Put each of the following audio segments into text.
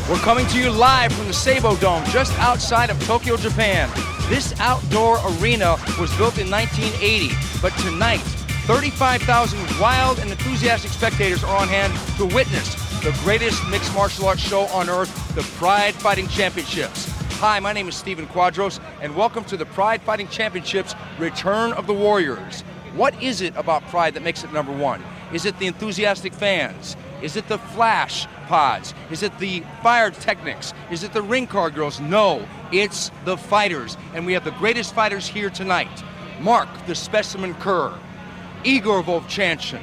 We're coming to you live from the Seibo Dome, just outside of Tokyo, Japan. This outdoor arena was built in 1980, but tonight, 35,000 wild and enthusiastic spectators are on hand to witness the greatest mixed martial arts show on earth, the Pride Fighting Championships. Hi, my name is Steven Quadros, and welcome to the Pride Fighting Championships Return of the Warriors. What is it about Pride that makes it number one? Is it the enthusiastic fans? Is it the flash pods? Is it the fire technics? Is it the ring card girls? No, it's the fighters. And we have the greatest fighters here tonight. Mark the Specimen KERR, Igor VOVCHANCHYN,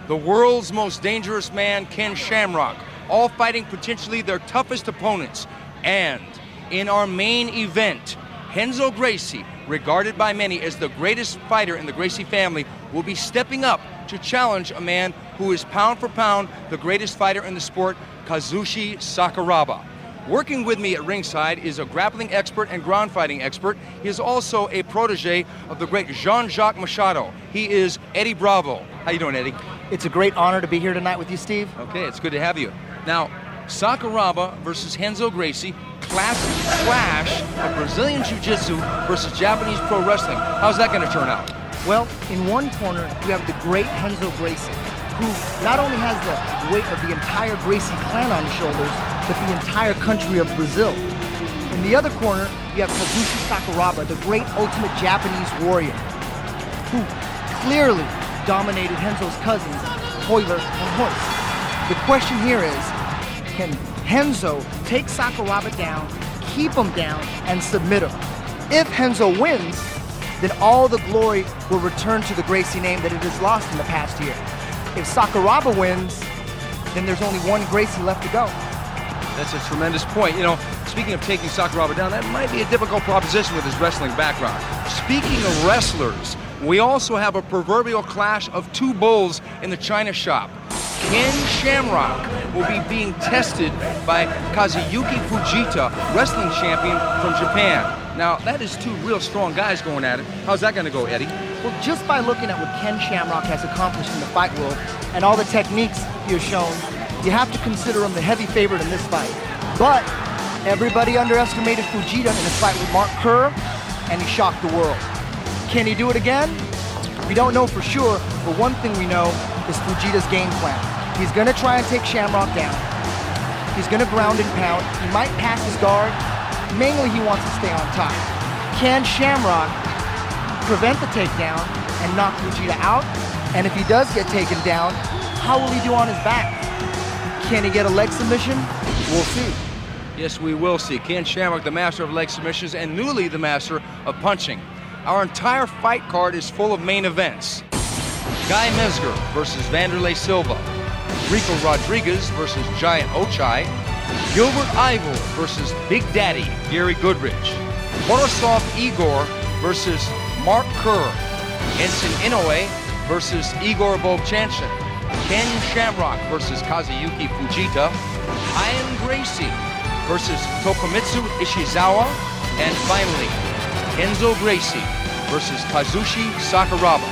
the world's most dangerous man, Ken Shamrock, all fighting potentially their toughest opponents. And in our main event, Renzo Gracie, regarded by many as the greatest fighter in the Gracie family, will be stepping up to challenge a man who is pound for pound the greatest fighter in the sport, Kazushi Sakuraba. Working with me at ringside is a grappling expert and ground fighting expert. He is also a protege of the great Jean-Jacques Machado. He is Eddie Bravo. How you doing, Eddie? It's a great honor to be here tonight with you, Steve. Okay, it's good to have you. Now, Sakuraba versus Renzo Gracie, classic clash of Brazilian Jiu-Jitsu versus Japanese pro wrestling. How's that going to turn out? Well, in one corner, you have the great Renzo Gracie, who not only has the weight of the entire Gracie clan on his shoulders, but the entire country of Brazil. In the other corner, you have Kazushi Sakuraba, the great ultimate Japanese warrior, who clearly dominated Renzo's cousins, Toiler and Hoist. The question here is, can Renzo take Sakuraba down, keep him down, and submit him? If Renzo wins, then all the glory will return to the Gracie name that it has lost in the past year. If Sakuraba wins, then there's only one Gracie left to go. That's a tremendous point. You know, speaking of taking Sakuraba down, that might be a difficult proposition with his wrestling background. Speaking of wrestlers, we also have a proverbial clash of two bulls in the China shop. Ken Shamrock will be being tested by Kazuyuki Fujita, wrestling champion from Japan. Now, that is two real strong guys going at it. How's that going to go, Eddie? Well, just by looking at what Ken Shamrock has accomplished in the fight world and all the techniques he has shown, you have to consider him the heavy favorite in this fight. But everybody underestimated Fujita in his fight with Mark KERR, and he shocked the world. Can he do it again? We don't know for sure, but one thing we know is Fujita's game plan. He's going to try and take Shamrock down. He's going to ground and pound. He might pass his guard. Mainly, he wants to stay on top. Can Shamrock prevent the takedown and knock Fujita out? And if he does get taken down, how will he do on his back? Can he get a leg submission? We'll see. Yes, we will see. Ken Shamrock, the master of leg submissions and newly the master of punching. Our entire fight card is full of main events. Guy MEZGER versus Wanderlei Silva. Rico Rodriguez versus Giant OCHIAI. Gilbert YVEL versus Big Daddy Gary Goodridge. Borisov Igor versus Mark KERR. Ensign Inoue versus Igor VOVCHANCHYN. Ken Shamrock versus Kazuyuki Fujita. Ian Gracie versus Tokumitsu Ishizawa. And finally, Renzo Gracie versus Kazushi Sakuraba.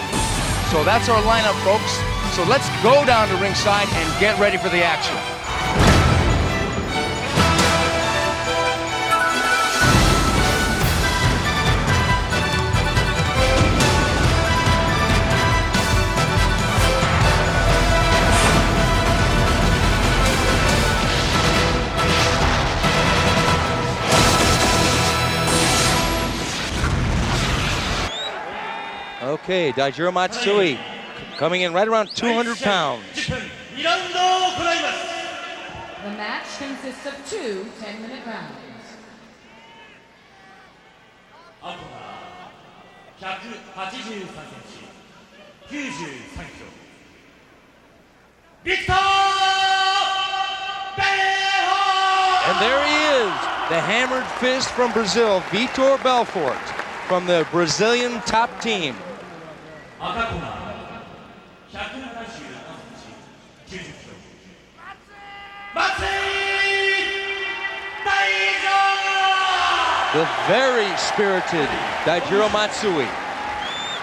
So that's our lineup, folks. So let's go down to ringside and get ready for the action. Okay, DAIJIRO MATSUI coming in right around 200 pounds. The match consists of two 10-minute rounds. And there he is, the hammered fist from Brazil, VITOR BELFORT, from the Brazilian top team. The very spirited DAIJIRO MATSUI.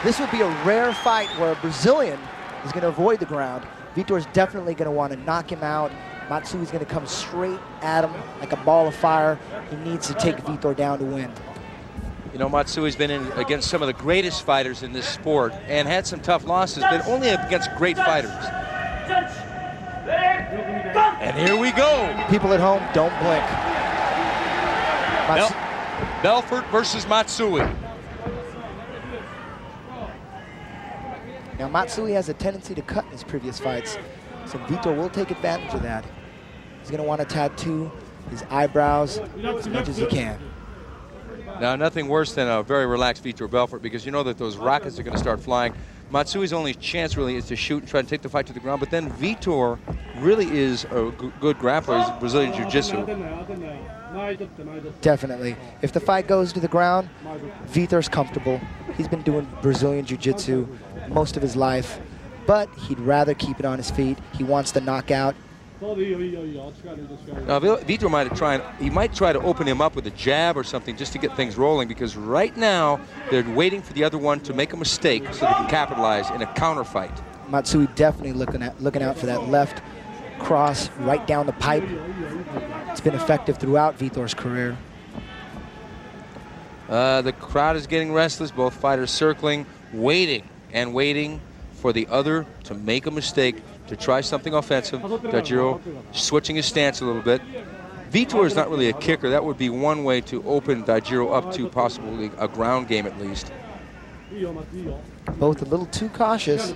This would be a rare fight where a Brazilian is going to avoid the ground. VITOR's definitely going to want to knock him out Matsui's going to come straight at him like a ball of fire. He needs to take VITOR down to win. You know, Matsui's been in against some of the greatest fighters in this sport and had some tough losses, but only against great fighters. And here we go. People at home, don't blink. BELFORT versus Matsui. Now, Matsui has a tendency to cut in his previous fights, so VITOR will take advantage of that. He's going to want to tattoo his eyebrows as much as he can. Now, nothing worse than a very relaxed VITOR BELFORT, because you know that those rockets are going to start flying. Matsui's only chance really is to shoot and try to take the fight to the ground, but then VITOR really is a good grappler. He's Brazilian Jiu-Jitsu. Definitely. If the fight goes to the ground, VITOR's comfortable. He's been doing Brazilian Jiu-Jitsu most of his life, but he'd rather keep it on his feet. He wants the knockout. Now, VITOR might try to open him up with a jab or something just to get things rolling, because right now they're waiting for the other one to make a mistake so they can capitalize in a counter fight. Matsui definitely looking out for that left cross right down the pipe. It's been effective throughout VITOR's career. The crowd is getting restless. Both fighters circling, waiting and waiting for the other to make a mistake, to try something offensive. DAIJIRO switching his stance a little bit. VITOR is not really a kicker. That would be one way to open DAIJIRO up to possibly a ground game at least. Both a little too cautious.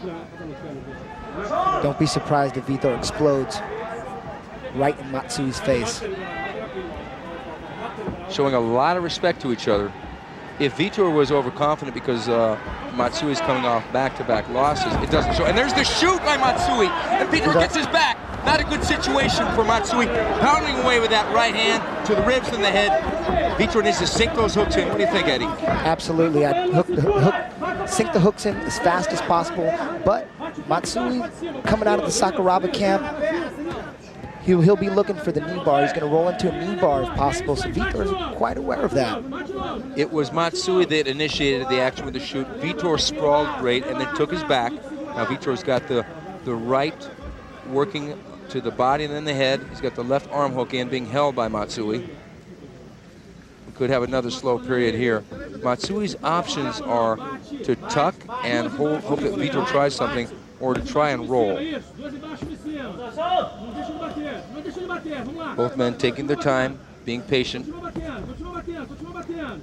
Don't be surprised if VITOR explodes right in Matsui's face. Showing a lot of respect to each other. If VITOR was overconfident because Matsui is coming off back-to-back losses, it doesn't show. And there's the shoot by Matsui, and VITOR gets his back. Not a good situation for Matsui, pounding away with that right hand to the ribs and the head. VITOR needs to sink those hooks in. What do you think, Eddie? Absolutely. I'd sink the hooks in as fast as possible, but Matsui coming out of the Sakuraba camp, he'll be looking for the knee bar. He's going to roll into a knee bar if possible, so VITOR is quite aware of that. It was Matsui that initiated the action with the shoot. VITOR sprawled great and then took his back. Now VITOR's got the right working to the body and then the head. He's got the left arm hook in, being held by Matsui. We could have another slow period here. Matsui's options are to tuck and hope that VITOR tries something, or to try and roll. Both men taking their time, being patient.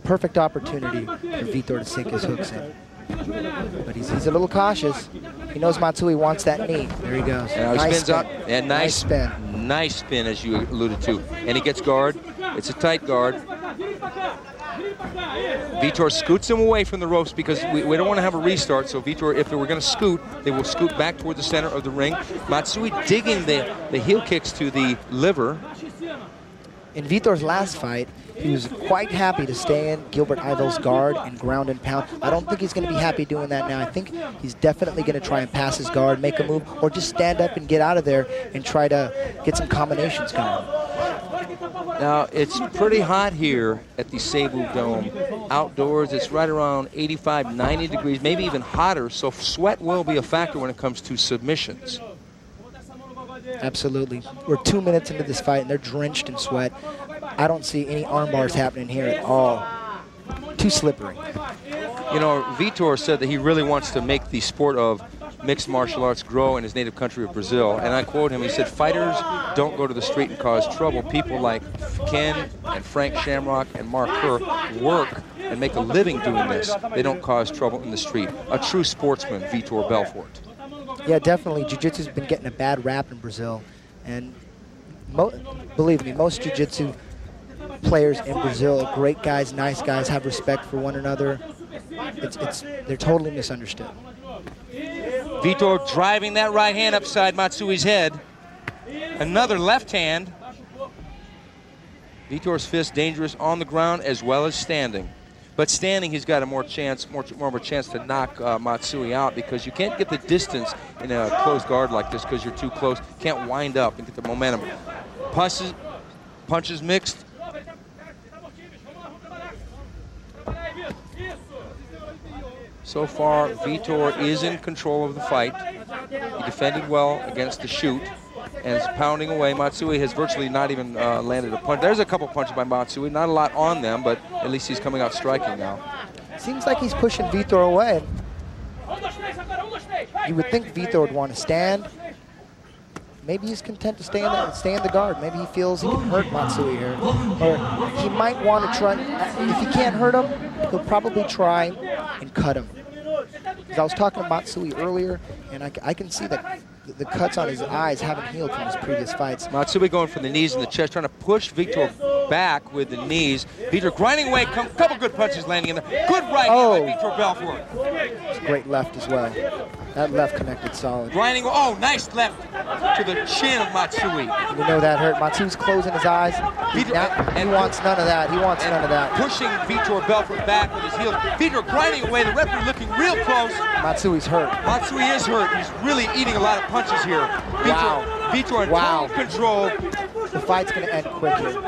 Perfect opportunity for VITOR to sink his hooks in. But he's a little cautious. He knows Matsui wants that knee. There he goes. And nice spins spin. up. And nice spin. Nice spin, as you alluded to. And he gets guard. It's a tight guard. VITOR scoots him away from the ropes because we don't want to have a restart. So VITOR, if they were going to scoot, they will scoot back toward the center of the ring. Matsui digging the heel kicks to the liver. In VITOR's last fight, he was quite happy to stay in Gilbert Yvel's guard and ground and pound. I don't think he's going to be happy doing that now. I think he's definitely going to try and pass his guard, make a move, or just stand up and get out of there and try to get some combinations going. Now, it's pretty hot here at the Cebu Dome. Outdoors, it's right around 85, 90 degrees, maybe even hotter, so sweat will be a factor when it comes to submissions. Absolutely. We're 2 minutes into this fight, and they're drenched in sweat. I don't see any arm bars happening here at all. Too slippery. You know, VITOR said that he really wants to make the sport of mixed martial arts grow in his native country of Brazil. And I quote him, he said, "Fighters don't go to the street and cause trouble. People like Ken and Frank Shamrock and Mark Kerr work and make a living doing this. They don't cause trouble in the street." A true sportsman, VITOR BELFORT. Yeah, definitely. Jiu-Jitsu's been getting a bad rap in Brazil. And believe me, most Jiu-Jitsu players in Brazil are great guys, nice guys, have respect for one another. They're totally misunderstood. VITOR driving that right hand upside Matsui's head. Another left hand. VITOR's fist dangerous on the ground as well as standing. But standing, he's got a more of a chance to knock Matsui out, because you can't get the distance in a closed guard like this because you're too close. Can't wind up and get the momentum. Punches mixed. So far, VITOR is in control of the fight. He defended well against the shoot. and is pounding away. Matsui has virtually not even landed a punch. There's a couple punches by Matsui, not a lot on them, but at least he's coming out striking now. Seems like he's pushing VITOR away. You would think VITOR would want to stand. Maybe he's content to stay in the guard. Maybe he feels he can hurt Matsui here. Or he might want to try, if he can't hurt him, he'll probably try and cut him. Because I was talking to Matsui earlier, and I can see that the cuts on his eyes haven't healed from his previous fights. Matsui going for the knees in the chest, trying to push VITOR back with the knees. VITOR grinding away, couple good punches landing in there. Good right hand by VITOR Belfort. It's great left as well. That left connected solid. Grinding, nice left to the chin of Matsui. You know that hurt. Matsui's closing his eyes. He wants none of that. He wants none of that. Pushing VITOR Belfort back with his heels. VITOR grinding away. The referee looking real close. Matsui's hurt. Matsui is hurt. He's really eating a lot of punches here. VITOR in total control. The fight's going to end quick here.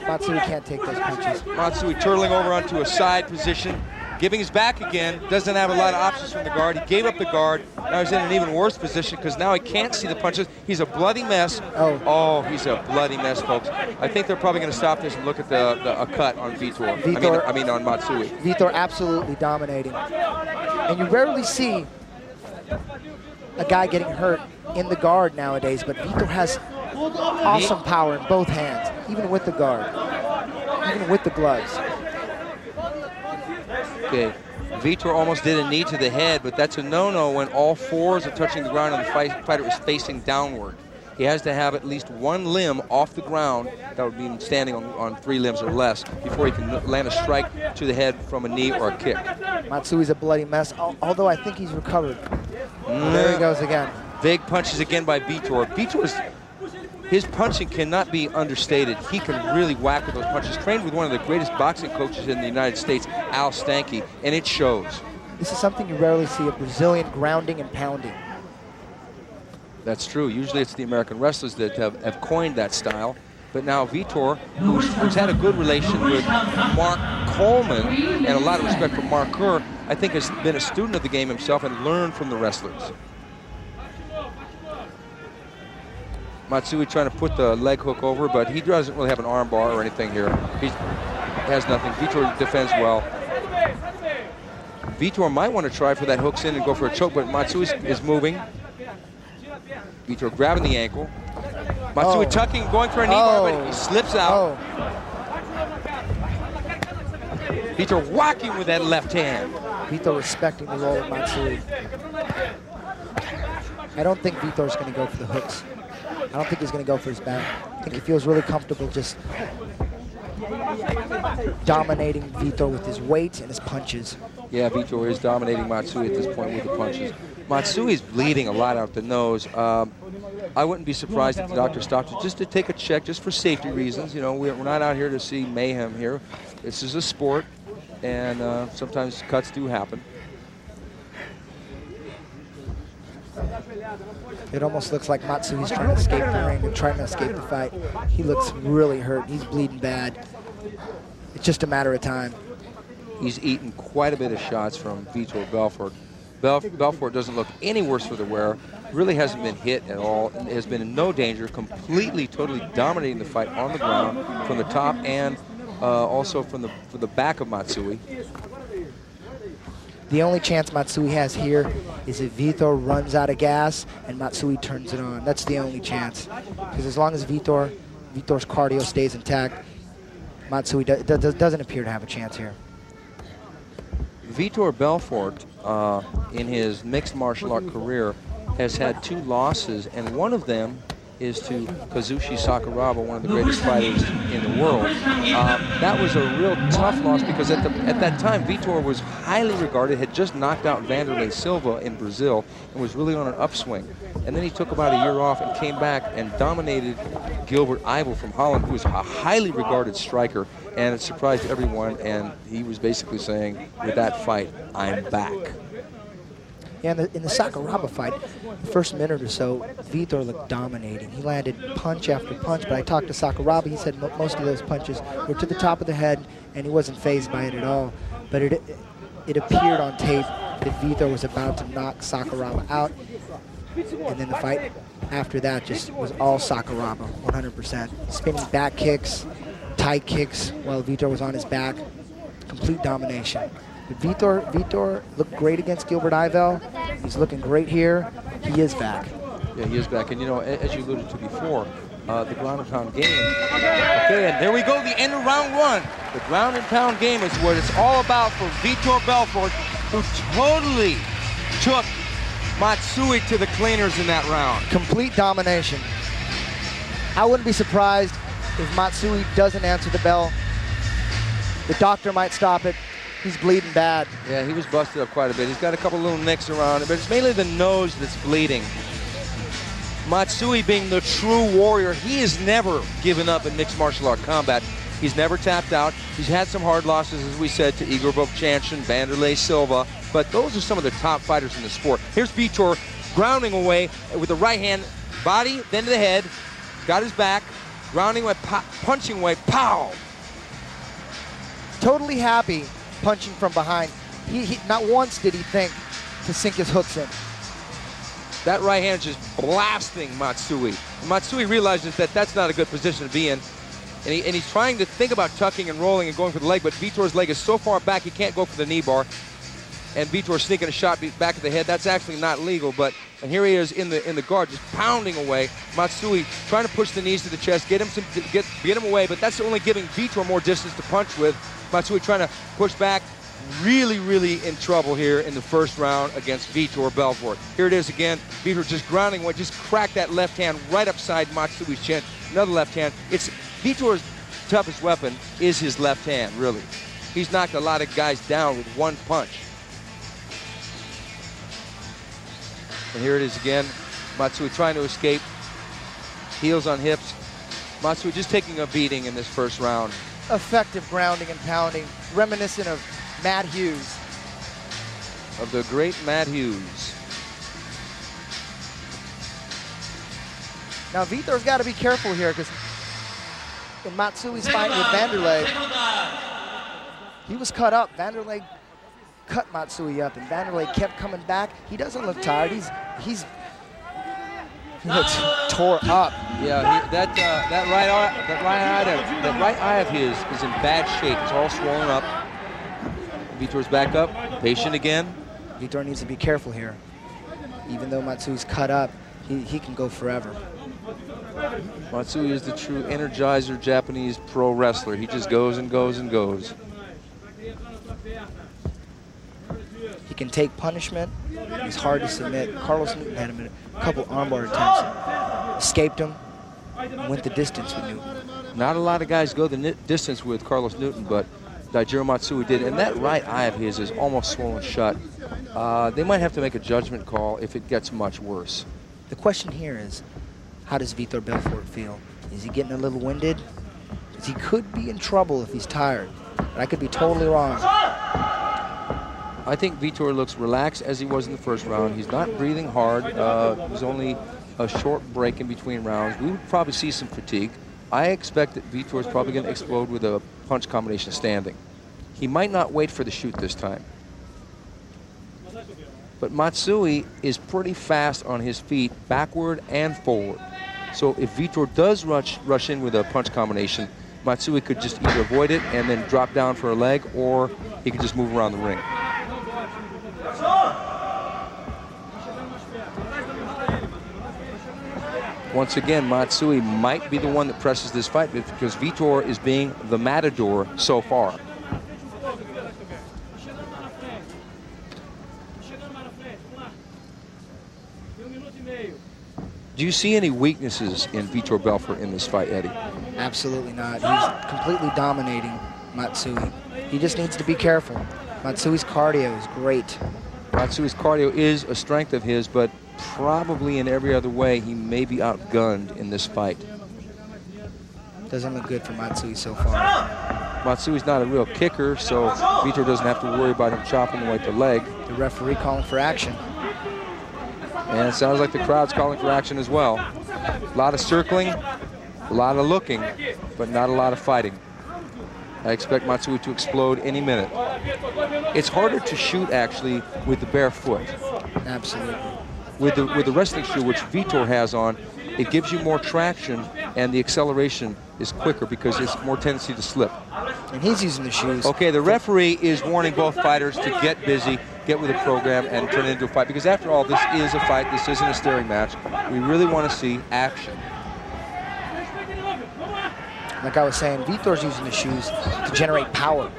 Matsui can't take those punches. Matsui turtling over onto a side position, giving his back again. Doesn't have a lot of options from the guard. He gave up the guard. Now he's in an even worse position because now he can't see the punches. He's a bloody mess. Oh, he's a bloody mess, folks. I think they're probably going to stop this and look at a cut on VITOR. I mean on Matsui. VITOR absolutely dominating. And you rarely see a guy getting hurt in the guard nowadays, but VITOR has awesome power in both hands, even with the guard, even with the gloves. Okay, VITOR almost did a knee to the head, but that's a no-no when all fours are touching the ground and the fighter is facing downward. He has to have at least one limb off the ground, that would mean standing on 3 limbs or less, before he can land a strike to the head from a knee or a kick. Matsui's a bloody mess, although I think he's recovered. There he goes again. Big punches again by VITOR. His punching cannot be understated. He can really whack with those punches. Trained with one of the greatest boxing coaches in the United States, Al Stanky, and it shows. This is something you rarely see, a Brazilian grounding and pounding. That's true. Usually it's the American wrestlers that have coined that style. But now VITOR, who's had a good relation with Mark Coleman and a lot of respect for Mark Kerr, I think has been a student of the game himself and learned from the wrestlers. Matsui trying to put the leg hook over, but he doesn't really have an arm bar or anything here. He has nothing. VITOR defends well. VITOR might want to try for that hooks in and go for a choke, but Matsui is moving. VITOR grabbing the ankle. Matsui tucking, going for a knee bar, but he slips out. VITOR whacking with that left hand. VITOR respecting the role of Matsui. I don't think VITOR's going to go for the hooks. I don't think he's going to go for his back. I think he feels really comfortable just dominating VITOR with his weight and his punches. Yeah, VITOR is dominating Matsui at this point with the punches. Matsui's bleeding a lot out the nose. I wouldn't be surprised if the doctor stopped it just to take a check, just for safety reasons. You know, we're not out here to see mayhem here. This is a sport, and sometimes cuts do happen. It almost looks like Matsui's trying to escape the ring and trying to escape the fight. He looks really hurt. He's bleeding bad. It's just a matter of time. He's eaten quite a bit of shots from VITOR Belfort. Belfort doesn't look any worse for the wear. Really hasn't been hit at all. Has been in no danger. Completely, totally dominating the fight on the ground from the top and also from the back of Matsui. The only chance Matsui has here is if VITOR runs out of gas and Matsui turns it on. That's the only chance. Because as long as VITOR's cardio stays intact, Matsui doesn't appear to have a chance here. VITOR Belfort, in his mixed martial art career, has had 2 losses, and one of them is to Kazushi Sakuraba, one of the greatest fighters in the world. That was a real tough loss because at that time, VITOR was highly regarded, had just knocked out Wanderlei Silva in Brazil, and was really on an upswing. And then he took about a year off and came back and dominated Gilbert Yvel from Holland, who was a highly regarded striker, and it surprised everyone, and he was basically saying, with that fight, I'm back. Yeah, in the Sakuraba fight, the first minute or so, VITOR looked dominating. He landed punch after punch, but I talked to Sakuraba. He said most of those punches were to the top of the head, and he wasn't fazed by it at all. But it appeared on tape that VITOR was about to knock Sakuraba out. And then the fight after that just was all Sakuraba, 100%. Spinning back kicks, tight kicks while VITOR was on his back. Complete domination. But VITOR looked great against Gilbert YVEL. He's looking great here. He is back. Yeah, he is back. And, you know, as you alluded to before, the ground and pound game. Okay, and there we go, the end of round one. The ground and pound game is what it's all about for VITOR Belfort, who totally took Matsui to the cleaners in that round. Complete domination. I wouldn't be surprised if Matsui doesn't answer the bell. The doctor might stop it. He's bleeding bad. Yeah, he was busted up quite a bit. He's got a couple little nicks around it, but it's mainly the nose that's bleeding. Matsui being the true warrior, he has never given up in mixed martial art combat. He's never tapped out. He's had some hard losses, as we said, to Igor VOVCHANCHYN, WANDERLEI, SILVA, but those are some of the top fighters in the sport. Here's VITOR grounding away with the right hand, body, then to the head, got his back, grounding away, punching away, pow! Totally happy punching from behind. He not once did he think to sink his hooks in. That right hand just blasting Matsui. And Matsui realizes that that's not a good position to be in. And he's trying to think about tucking and rolling and going for the leg, but VITOR's leg is so far back he can't go for the knee bar. And VITOR sneaking a shot back of the head. That's actually not legal, but and here he is in the guard, just pounding away. Matsui trying to push the knees to the chest, get him away, but that's only giving VITOR more distance to punch with. Matsui trying to push back. Really, really in trouble here in the first round against VITOR Belfort. Here it is again. VITOR just grounding away, just cracked that left hand right upside Matsui's chin. Another left hand. It's VITOR's toughest weapon is his left hand, really. He's knocked a lot of guys down with one punch. And here it is again. Matsui trying to escape. Heels on hips. Matsui just taking a beating in this first round. Effective grounding and pounding, reminiscent of Matt Hughes. Of the great Matt Hughes. Now VITOR's got to be careful here because in Matsui's fight with WANDERLEI, he was cut up. WANDERLEI cut Matsui up and WANDERLEI kept coming back. He doesn't look tired. He looks tore up. Yeah, that right eye of his is in bad shape. It's all swollen up. VITOR's back up, patient again. VITOR needs to be careful here. Even though Matsui's cut up, he can go forever. Matsui is the true energizer Japanese pro wrestler. He just goes and goes and goes. He can take punishment. He's hard to submit. Carlos Newton had him in a couple armbar attempts. Escaped him. Went the distance with Newton. Not a lot of guys go the distance with Carlos Newton, but DAIJIRO Matsui did. And that right eye of his is almost swollen shut. They might have to make a judgment call if it gets much worse. The question here is, how does VITOR Belfort feel? Is he getting a little winded? Because he could be in trouble if he's tired. But I could be totally wrong. I think VITOR looks relaxed as he was in the first round. He's not breathing hard. There's only a short break in between rounds. We would probably see some fatigue. I expect that VITOR is probably going to explode with a punch combination standing. He might not wait for the shoot this time. But Matsui is pretty fast on his feet, backward and forward. So if VITOR does rush in with a punch combination, Matsui could just either avoid it and then drop down for a leg, or he could just move around the ring. Once again, Matsui might be the one that presses this fight because VITOR is being the matador so far. Do you see any weaknesses in VITOR Belfort in this fight, Eddie? Absolutely not. He's completely dominating Matsui. He just needs to be careful. Matsui's cardio is great. Matsui's cardio is a strength of his, but probably in every other way, he may be outgunned in this fight. Doesn't look good for Matsui so far. Matsui's not a real kicker, so VITOR doesn't have to worry about him chopping away at the leg. The referee calling for action. And it sounds like the crowd's calling for action as well. A lot of circling, a lot of looking, but not a lot of fighting. I expect Matsui to explode any minute. It's harder to shoot, actually, with the bare foot. Absolutely. with the wrestling shoe, which VITOR has on, it gives you more traction and the acceleration is quicker because it's more tendency to slip. And he's using the shoes. Okay, the referee is warning both fighters to get busy, get with the program, and turn it into a fight. Because after all, this is a fight. This isn't a staring match. We really want to see action. Like I was saying, VITOR's using the shoes to generate power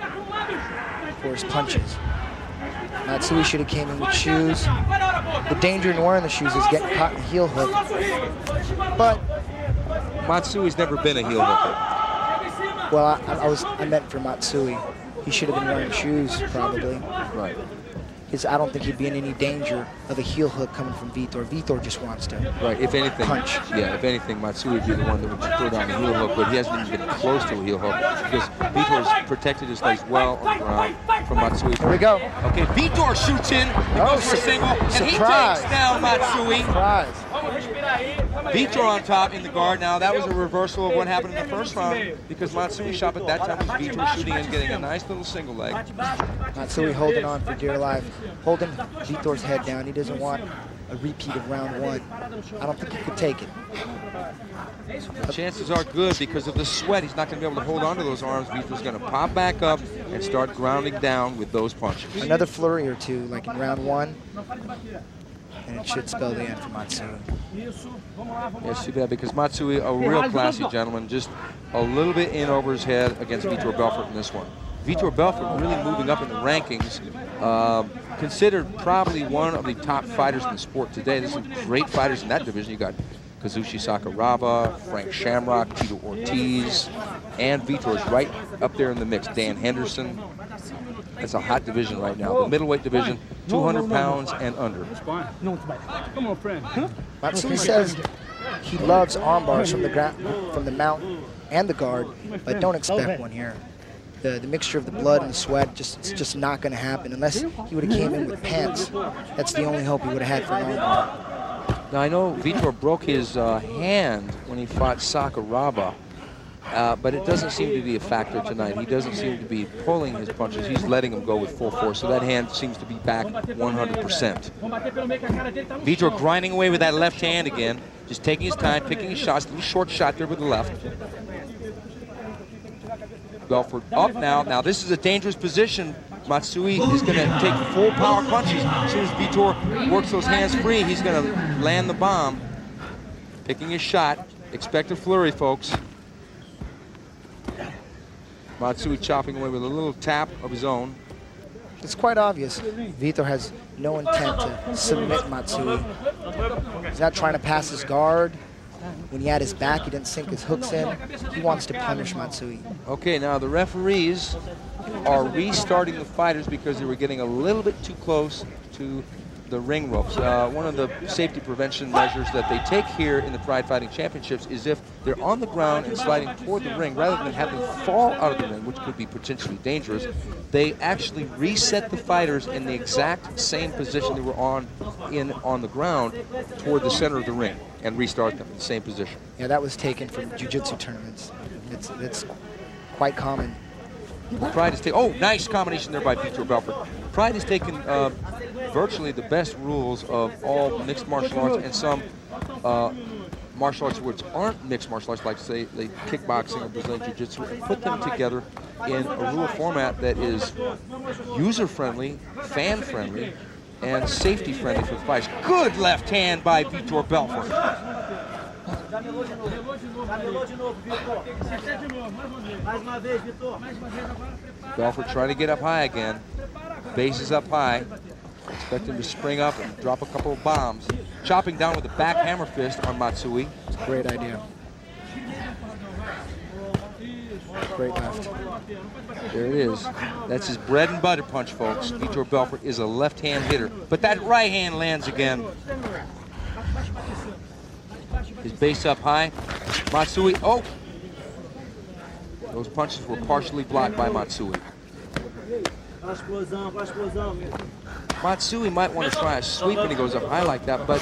for his punches. Matsui should have came in with shoes. The danger in wearing the shoes is getting caught in the heel hook. But Matsui's never been a heel hooker. well, I meant for Matsui. He should have been wearing shoes, probably. Right. I don't think he'd be in any danger of a heel hook coming from VITOR. VITOR just wants to if anything, punch. Yeah, if anything, Matsui would be the one that would throw down the heel hook, but he hasn't even been close to a heel hook because VITOR's protected his legs well on the ground from Matsui. Here we go. Okay, VITOR shoots in, he goes for a single, and he takes down Matsui. Surprise. VITOR on top in the guard. Now, that was a reversal of what happened in the first round because Matsui's shot at that time was VITOR shooting and getting a nice little single leg. Matsui holding on for dear life, holding VITOR's head down. He doesn't want a repeat of round one. I don't think he could take it. The chances are good because of the sweat. He's not going to be able to hold on to those arms. VITOR's going to pop back up and start grounding down with those punches. Another flurry or two, like in round one, and it should spell the end for Matsui. Yes, too bad, because Matsui, a real classy gentleman, just a little bit in over his head against VITOR Belfort in this one. VITOR Belfort really moving up in the rankings, considered probably one of the top fighters in the sport today. There's some great fighters in that division. You got Kazushi Sakuraba, Frank Shamrock, Tito Ortiz, and VITOR's right up there in the mix. Dan Henderson. That's a hot division right now. The middleweight division, 200 pounds and under. Come on, friend. Matsui says he loves arm bars from the ground, from the mount and the guard, but don't expect one here. The mixture of the blood and the sweat, it's just not going to happen unless he would have came in with pants. That's the only hope he would have had for an arm bar. Now, I know VITOR broke his hand when he fought Sakuraba, but it doesn't seem to be a factor tonight. He doesn't seem to be pulling his punches. He's letting them go with full force, so that hand seems to be back 100%. VITOR grinding away with that left hand again, just taking his time, picking his shots, a little short shot there with the left. Belfort up now. Now, this is a dangerous position. Matsui is going to take full power punches. As soon as VITOR works those hands free, he's going to land the bomb. Picking his shot. Expect a flurry, folks. Matsui chopping away with a little tap of his own. It's quite obvious VITOR has no intent to submit Matsui. He's not trying to pass his guard. When he had his back, he didn't sink his hooks in. He wants to punish Matsui. Okay, now the referees are restarting the fighters because they were getting a little bit too close to the ring ropes. One of the safety prevention measures that they take here in the Pride Fighting Championships is if they're on the ground and sliding toward the ring, rather than having them fall out of the ring, which could be potentially dangerous, they actually reset the fighters in the exact same position they were on the ground toward the center of the ring and restart them in the same position. Yeah, that was taken from jiu-jitsu tournaments. It's quite common. Pride has taken, oh, nice combination there by VITOR Belfort. Pride has taken virtually the best rules of all mixed martial arts and some martial arts which aren't mixed martial arts, like say like kickboxing or Brazilian Jiu-Jitsu, and put them together in a rule format that is user-friendly, fan-friendly, and safety-friendly for the fighters. Good left hand by VITOR Belfort. Belfort trying to get up high again. Base is up high. Expect him to spring up and drop a couple of bombs. Chopping down with a back hammer fist on Matsui. It's a great idea. Great left. There it is. That's his bread and butter punch, folks. VITOR Belfort is a left-hand hitter. But that right hand lands again. His base up high. Matsui, oh! Those punches were partially blocked by Matsui. Matsui might want to try a sweep when he goes up high like that, but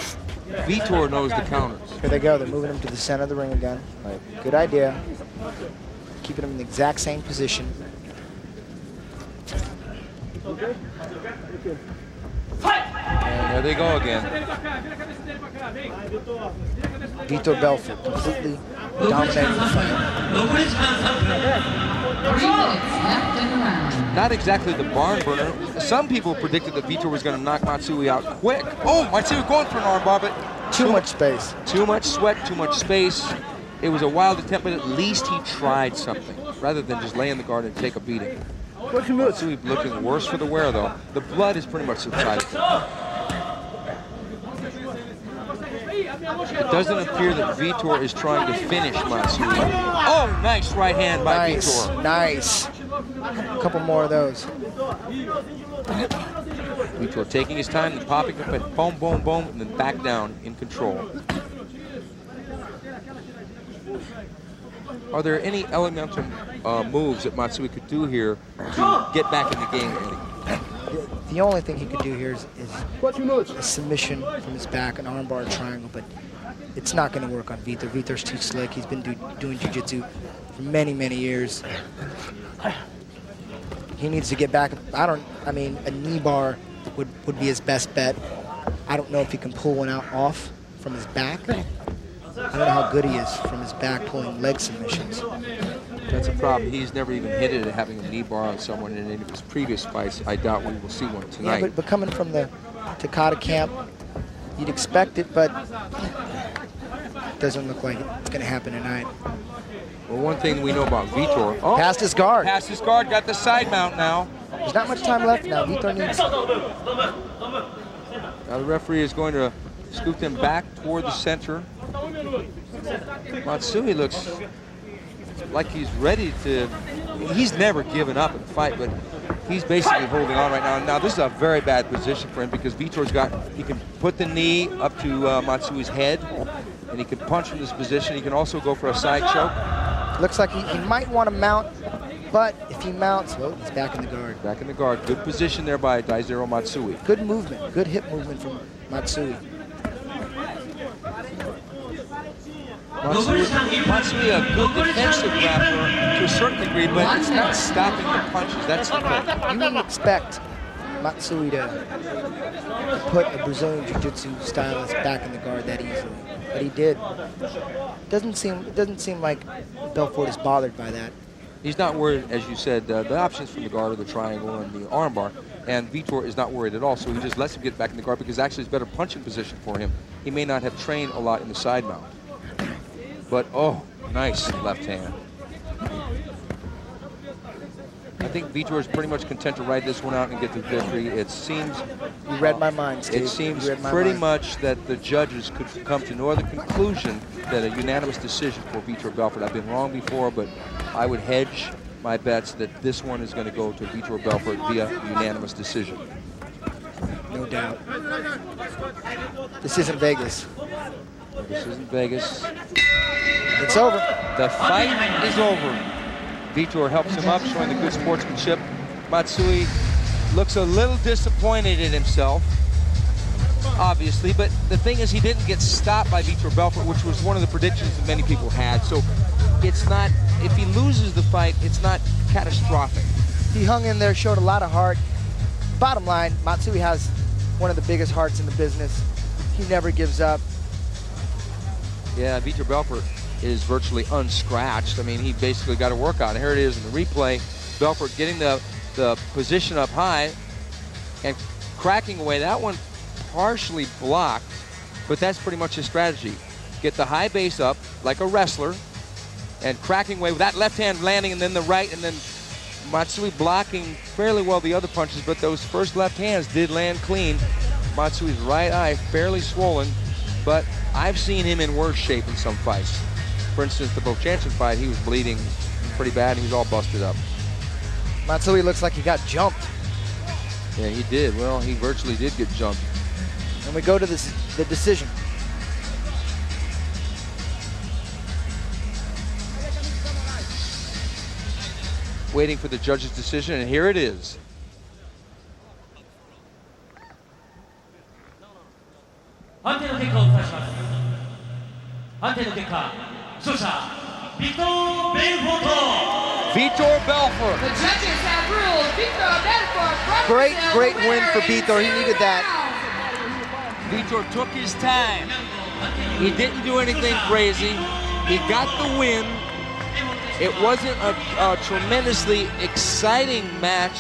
VITOR knows the counters. Here they go. They're moving him to the center of the ring again. Right. Good idea. Keeping him in the exact same position. And there they go again. VITOR Belfort completely dominating the fight. 3 minutes left in the round. Not exactly the barn burner. Some people predicted that VITOR was going to knock Matsui out quick. Oh, Matsui going for an armbar, but Too much space. too much sweat, too much space. It was a wild attempt, but at least he tried something rather than just lay in the guard and take a beating. Matsui looking worse for the wear, though. The blood is pretty much subsided. It doesn't appear that VITOR is trying to finish Matsui. Oh, nice right hand by VITOR. Nice. A couple more of those. VITOR taking his time and popping up and boom, boom, boom, and then back down in control. Are there any elemental moves that Matsui could do here to get back in the game, Eddie? The only thing he could do here is a submission from his back, an armbar triangle, but it's not going to work on VITOR. VITOR's too slick. He's been doing jiu-jitsu for many, many years. He needs to get back. I mean, a knee bar would be his best bet. I don't know if he can pull one out off from his back. I don't know how good he is from his back pulling leg submissions. That's a problem. He's never even hinted at having a knee bar on someone in any of his previous fights. I doubt we will see one tonight. Yeah, but coming from the Takata camp, you'd expect it, but it doesn't look like it's going to happen tonight. Well, one thing we know about VITOR. Oh, Past his guard. Past his guard, got the side mount now. There's not much time left now. VITOR needs... Now the referee is going to scoop them back toward the center. Matsui looks like he's ready to... He's never given up in a fight, but he's basically holding on right now. Now this is a very bad position for him because VITOR's got... He can put the knee up to Matsui's head, and he can punch from this position. He can also go for a side choke. Looks like he might want to mount, but if he mounts, well, he's back in the guard. Back in the guard. Good position there by DAIJIRO Matsui. Good movement, good hip movement from Matsui. Matsui, a good defensive grappler to a certain degree, but it's not stopping the punches. That's the point. You wouldn't expect Matsui to put a Brazilian Jiu-Jitsu stylist back in the guard that easily, but he did. It doesn't seem like Belfort is bothered by that. He's not worried, as you said. The options from the guard are the triangle and the armbar, and VITOR is not worried at all, so he just lets him get back in the guard because actually it's a better punching position for him. He may not have trained a lot in the side mount. But, oh, nice left hand. I think VITOR is pretty much content to ride this one out and get the victory. It seems... You read my mind, Steve. It seems pretty much that the judges could come to no other conclusion than a unanimous decision for VITOR Belfort. I've been wrong before, but I would hedge my bets that this one is going to go to VITOR Belfort via unanimous decision. No doubt. This isn't Vegas. This isn't Vegas. It's over. The fight is over. VITOR helps him up, showing the good sportsmanship. Matsui looks a little disappointed in himself, obviously, but the thing is he didn't get stopped by VITOR Belfort, which was one of the predictions that many people had. So it's not, if he loses the fight, it's not catastrophic. He hung in there, showed a lot of heart. Bottom line, Matsui has one of the biggest hearts in the business. He never gives up. Yeah, VITOR Belfort is virtually unscratched. I mean, he basically got a workout. Here it is in the replay. Belfort getting the position up high and cracking away. That one partially blocked, but that's pretty much his strategy. Get the high base up like a wrestler and cracking away with that left hand landing and then the right, and then Matsui blocking fairly well the other punches, but those first left hands did land clean. Matsui's right eye fairly swollen, but I've seen him in worse shape in some fights. For instance, the VOVCHANCHYN fight, he was bleeding pretty bad. He was all busted up. Matsui looks like he got jumped. Yeah, he did. Well, he virtually did get jumped. And we go to the decision. Waiting for the judge's decision, and here it is. VITOR Belfort. The judges have ruled Great win for VITOR. He needed that. VITOR took his time. He didn't do anything crazy. He got the win. It wasn't a tremendously exciting match,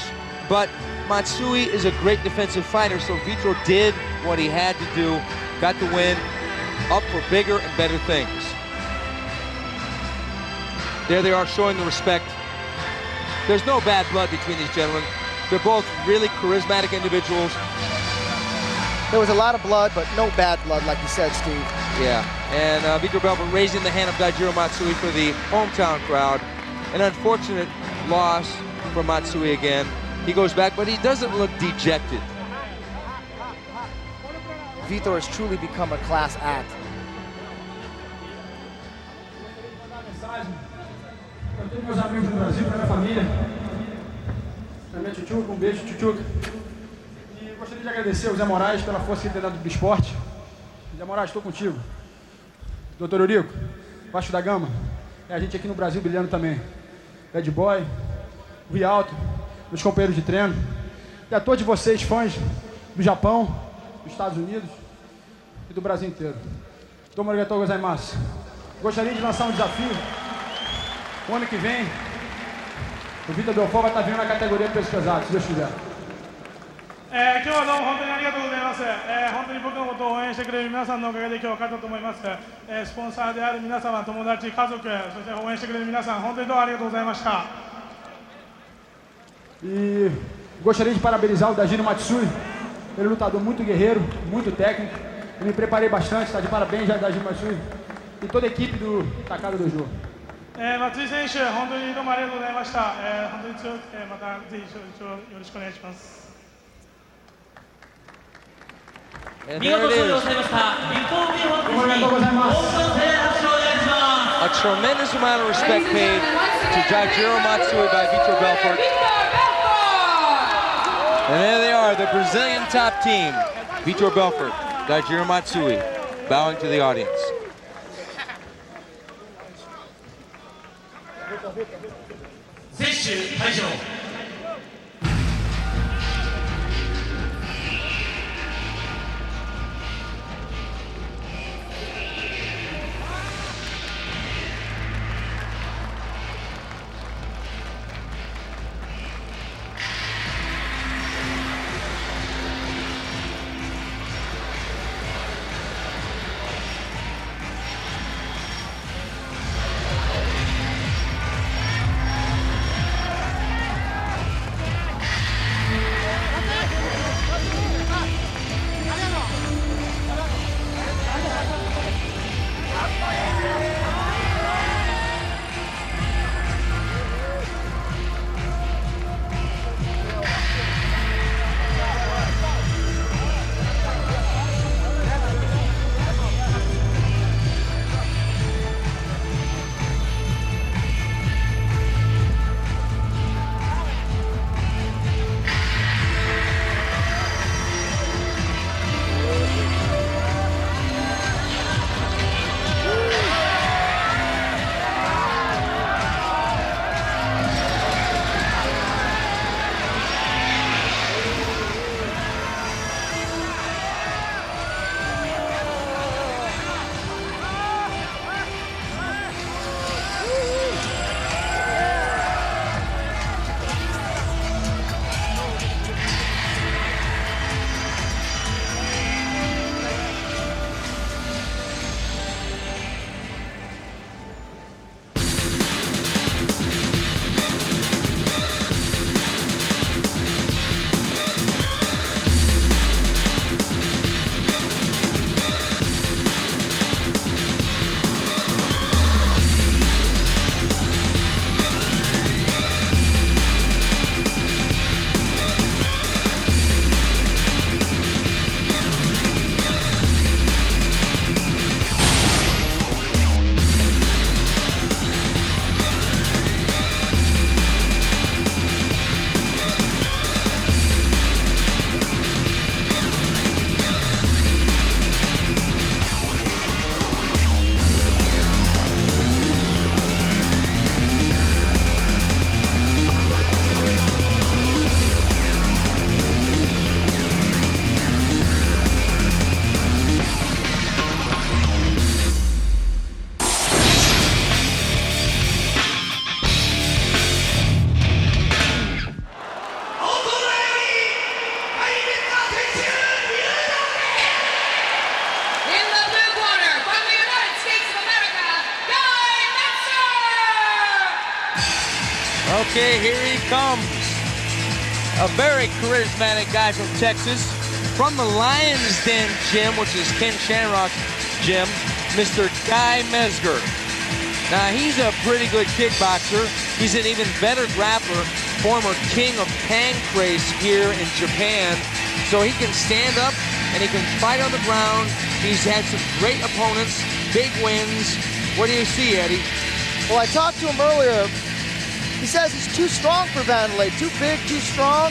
but Matsui is a great defensive fighter, so VITOR did what he had to do, got the win, up for bigger and better things. There they are showing the respect. There's no bad blood between these gentlemen. They're both really charismatic individuals. There was a lot of blood, but no bad blood, like you said, Steve. Yeah, and VITOR Belfort raising the hand of DAIJIRO Matsui for the hometown crowd. An unfortunate loss for Matsui again. He goes back, but he doesn't look dejected. VITOR has truly become a class act. Para todos meus amigos do Brasil, para minha família, para minha tchutchuca, beijo, tchutchuca. E gostaria de agradecer ao Zé Moraes pela força que ele tem dado do esporte. Zé Moraes, estou contigo. Doutor Eurico, Baixo da Gama, é a gente aqui no Brasil brilhando também. Bad Boy, Rialto, meus companheiros de treino, e a todos vocês, fãs do Japão, dos Estados Unidos e do Brasil inteiro. Domo arigatou gozaimasu. Gostaria de lançar um desafio. O ano que vem, o VITOR BELFORT vai estar vindo na categoria peso pesado, se Deus quiser. 今日はどうも本当にありがとうございます。本当に僕のことを応援してくれる皆さんのおかげで今日は勝ったと思います。スポンサーである皆様、友達、家族、そして応援してくれる皆さん、本当にどうもありがとうございました。E gostaria de parabenizar o DAIJIRO MATSUI, ele é um lutador muito guerreiro, muito técnico. Eu me preparei bastante, está de parabéns já DAIJIRO MATSUI e toda a equipe do Takada Dojo. 松井選手、本当にどうもありがとうございました。本当に強くて、またぜひよろしくお願いします。 And there it is. A tremendous amount of respect paid to DAIJIRO Matsui by VITOR BELFORT. And there they are, the Brazilian top team. VITOR BELFORT, DAIJIRO Matsui, bowing to the audience. Okay, here he comes. A very charismatic guy from Texas, from the Lion's Den gym, which is Ken Shamrock's gym, Mr. Guy MEZGER. Now, he's a pretty good kickboxer. He's an even better grappler, former king of pancrase here in Japan. So he can stand up and he can fight on the ground. He's had some great opponents, big wins. What do you see, Eddie? Well, I talked to him earlier. He says he's too strong for Wanderlei. Too big, too strong,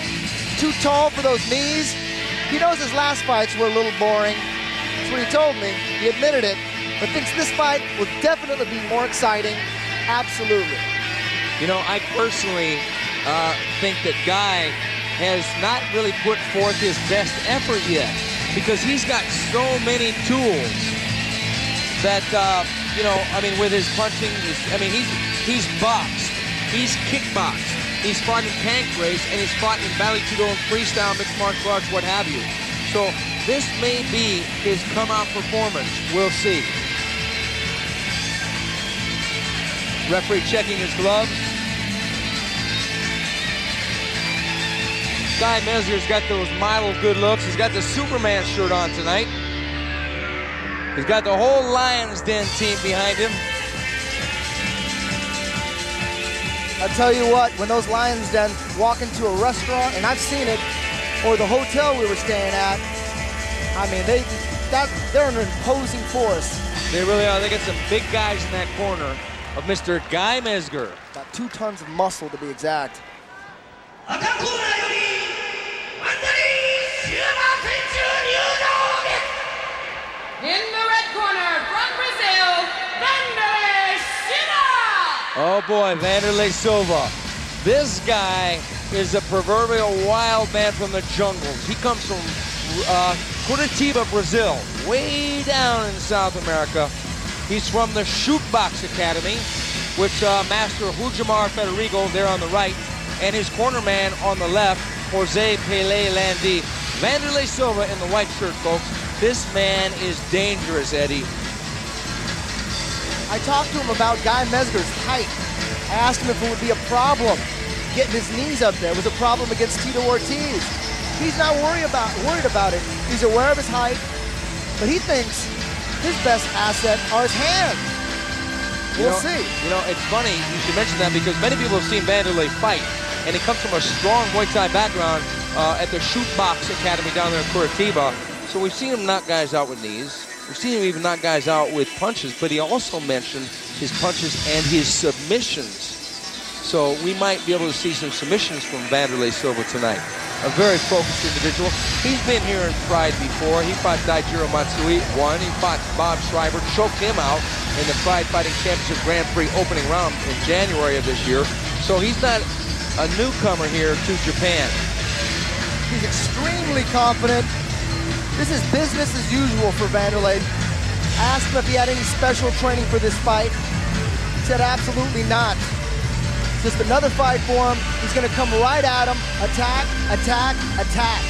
too tall for those knees. He knows his last fights were a little boring. That's what he told me. He admitted it. But thinks this fight will definitely be more exciting. Absolutely. You know, I personally think that Guy has not really put forth his best effort yet, because he's got so many tools that, you know, I mean, with his punching, he's boxed. He's kickboxed, he's fought in pancrase, and he's fought in Valley Judo and freestyle, mixed martial arts, what have you. So this may be his come-out performance. We'll see. Referee checking his gloves. Guy MEZGER's got those model good looks. He's got the Superman shirt on tonight. He's got the whole Lion's Den team behind him. I'll tell you what, when those Lions Den walk into a restaurant, and I've seen it, or the hotel we were staying at, I mean, they're an imposing force. They really are. They got some big guys in that corner of Mr. Guy MEZGER. About 2 tons of muscle, to be exact. In the red corner, from Brazil, Wanderlei Silva! Oh boy, Wanderlei Silva. This guy is a proverbial wild man from the jungles. He comes from Curitiba, Brazil, way down in South America. He's from the Shootbox Academy, which Master Rujamar Federico there on the right, and his corner man on the left, Jose Pele Landi. Wanderlei Silva in the white shirt, folks. This man is dangerous, Eddie. I talked to him about Guy MEZGER's height. I asked him if it would be a problem getting his knees up there. It was a problem against Tito Ortiz. He's not worried about it. He's aware of his height, but he thinks his best asset are his hands. We'll see. You know, it's funny you should mention that, because many people have seen Wanderlei fight, and he comes from a strong Muay Thai background at the Shootbox Academy down there in Curitiba. So we've seen him knock guys out with knees. We've seen him even knock guys out with punches, but he also mentioned his punches and his submissions. So we might be able to see some submissions from Wanderlei Silva tonight. A very focused individual. He's been here in Pride before. He fought DAIJIRO MATSUI, won. He fought Bob Schreiber, choked him out in the Pride Fighting Championship Grand Prix opening round in January of this year. So he's not a newcomer here to Japan. He's extremely confident. This is business as usual for Wanderlei. I asked him if he had any special training for this fight. He said absolutely not. Just another fight for him. He's going to come right at him. Attack, attack, attack.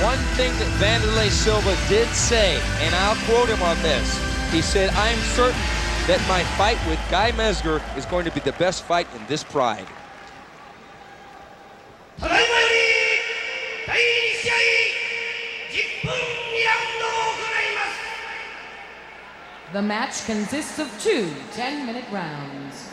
One thing that Wanderlei Silva did say, and I'll quote him on this, he said, "I'm certain that my fight with Guy MEZGER is going to be the best fight in this Pride." The match consists of 2 10-minute rounds.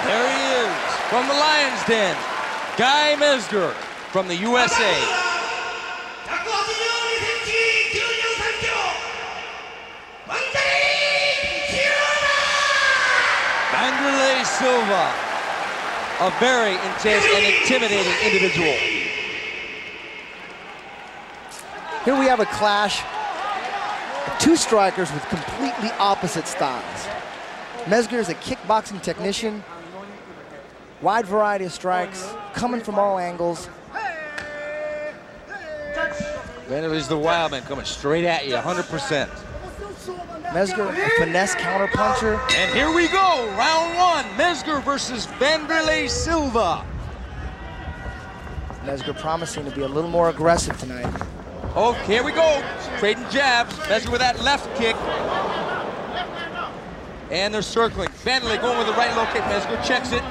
There he is, from the Lion's Den, Guy MEZGER from the USA. Wanderlei Silva, a very intense and intimidating individual. Here we have a clash of 2 strikers with completely opposite styles. MEZGER is a kickboxing technician, wide variety of strikes, coming from all angles. Wanderlei's the wild man, coming straight at you, 100%. MEZGER, a finesse counterpuncher. And here we go, round 1, MEZGER versus Wanderlei Silva. MEZGER promising to be a little more aggressive tonight. Oh, here we go. Trading jabs. MEZGER with that left kick. And they're circling. Vanderlei going with the right low kick. MEZGER checks it.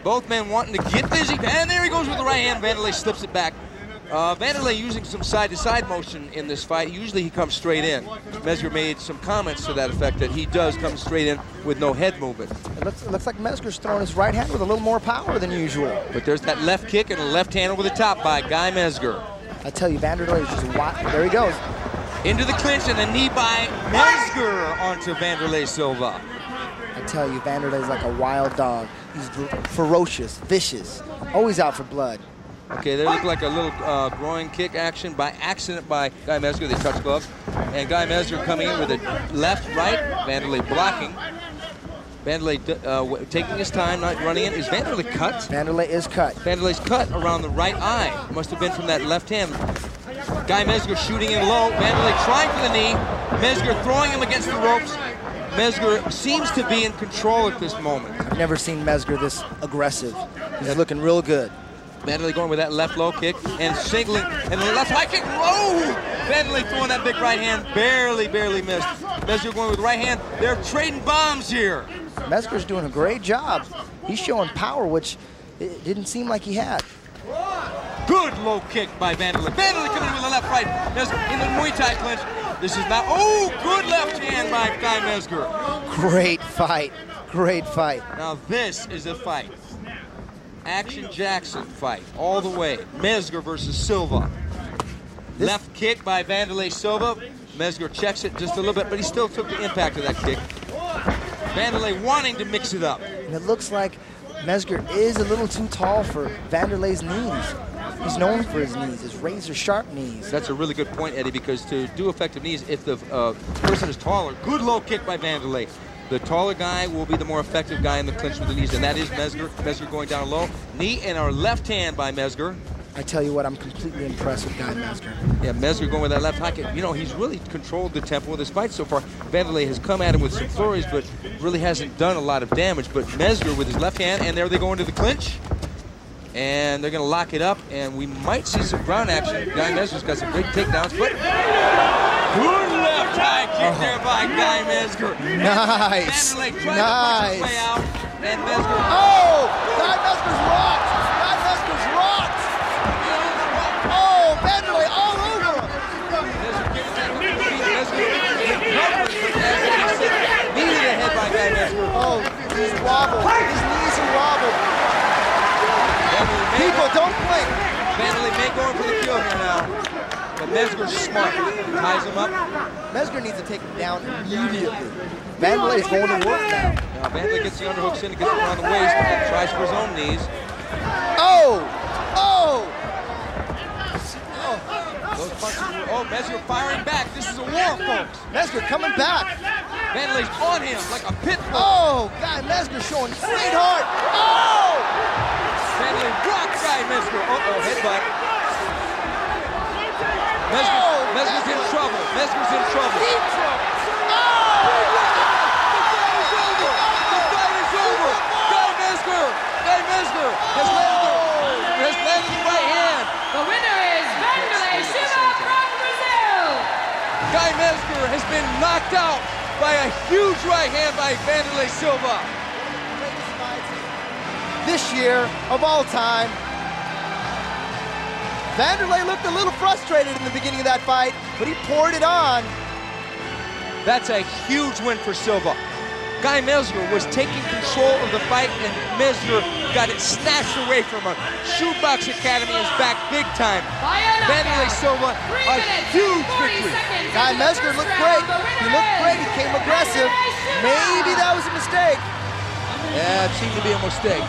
Both men wanting to get busy. And there he goes with the right hand. Vanderlei slips it back. Vanderlei using some side-to-side motion in this fight. Usually he comes straight in. MEZGER made some comments to that effect that he does come straight in with no head movement. It looks like MEZGER's throwing his right hand with a little more power than usual. But there's that left kick and a left hand over the top by Guy MEZGER. I tell you, Vanderlei is just wild. There he goes. Into the clinch and a knee by MEZGER onto Wanderlei Silva. I tell you, Vanderlei's like a wild dog. He's ferocious, vicious, always out for blood. Okay, there looked like a little groin kick action by accident by Guy MEZGER. They touch gloves. And Guy MEZGER coming in with a left, right. Vanderlei blocking. Vanderlei taking his time, not running in. Is Vanderlei cut? Vanderlei is cut. Vanderlei's cut around the right eye. Must have been from that left hand. Guy MEZGER shooting in low. Vanderlei trying for the knee. MEZGER throwing him against the ropes. MEZGER seems to be in control at this moment. I've never seen MEZGER this aggressive. He's looking real good. Vanderlei going with that left low kick and singling, and the left high kick. Whoa! Vanderlei throwing that big right hand, barely missed. MEZGER going with the right hand. They're trading bombs here. MEZGER's doing a great job. He's showing power, which it didn't seem like he had. Good low kick by Vanderlei. Vanderlei coming in with the left right. MEZGER in the Muay Thai clinch. This is not, oh, good left hand by Guy MEZGER. Great fight, great fight. Now this is a fight. Action Jackson fight, all the way. MEZGER versus Silva. Left kick by Wanderlei Silva. MEZGER checks it just a little bit, but he still took the impact of that kick. Vanderlei wanting to mix it up. And it looks like MEZGER is a little too tall for Vanderlei's knees. He's known for his knees, his razor-sharp knees. That's a really good point, Eddie, because to do effective knees, if the person is taller, good low kick by Vanderlei. The taller guy will be the more effective guy in the clinch with the knees, and that is MEZGER. MEZGER going down low. Knee and our left hand by MEZGER. I tell you what, I'm completely impressed with Guy MEZGER. Yeah, MEZGER going with that left high kick. You know, he's really controlled the tempo of this fight so far. Vanderlei has come at him with some flurries, but really hasn't done a lot of damage. But MEZGER with his left hand, and there they go into the clinch. And they're going to lock it up, and we might see some ground action. Guy MEZGER's got some big takedowns, but good left high kick there by Guy MEZGER. Nice, Vanderlei trying to push his way out, and MEZGER. Oh, Guy MEZGER's rocked. Guy MEZGER's rocked. Oh, Vanderlei all over him. MEZGER giving that hook to feet. MEZGER needed a head by Guy MEZGER. Oh, he's wobbled. His knees are wobbled. People, don't blink. Vanderlei may go in for the kill here now, but MEZGER's smart. Ties him up. MEZGER needs to take him down immediately. Vanderlei is going to work now. Now Vanderlei gets the underhooks in, gets him around the waist, and tries for his own knees. Oh! Oh! Those punches, oh, MEZGER firing back. This is a war, folks. MEZGER coming back. Vanderlei's on him like a pit bull. Oh, Guy MEZGER showing great heart. Oh! Vanderlei rocks Guy MEZGER. Uh-oh, headbutt. MEZGER's in trouble. MEZGER's in trouble. Deep trouble. Oh! The fight is over. Guy MEZGER has landed the right hand. The winner is Wanderlei Silva from Brazil. Guy MEZGER has been knocked out by a huge right hand by Wanderlei Silva. This year of all time. Vanderlei looked a little frustrated in the beginning of that fight, but he poured it on. That's a huge win for Silva. Guy MEZGER was taking control of the fight, and MEZGER got it snatched away from him. Shootbox Academy is back big time. Wanderlei Silva, a huge victory. Guy MEZGER looked great. He looked great. He came aggressive. Maybe that was a mistake. Yeah, it seemed to be a mistake.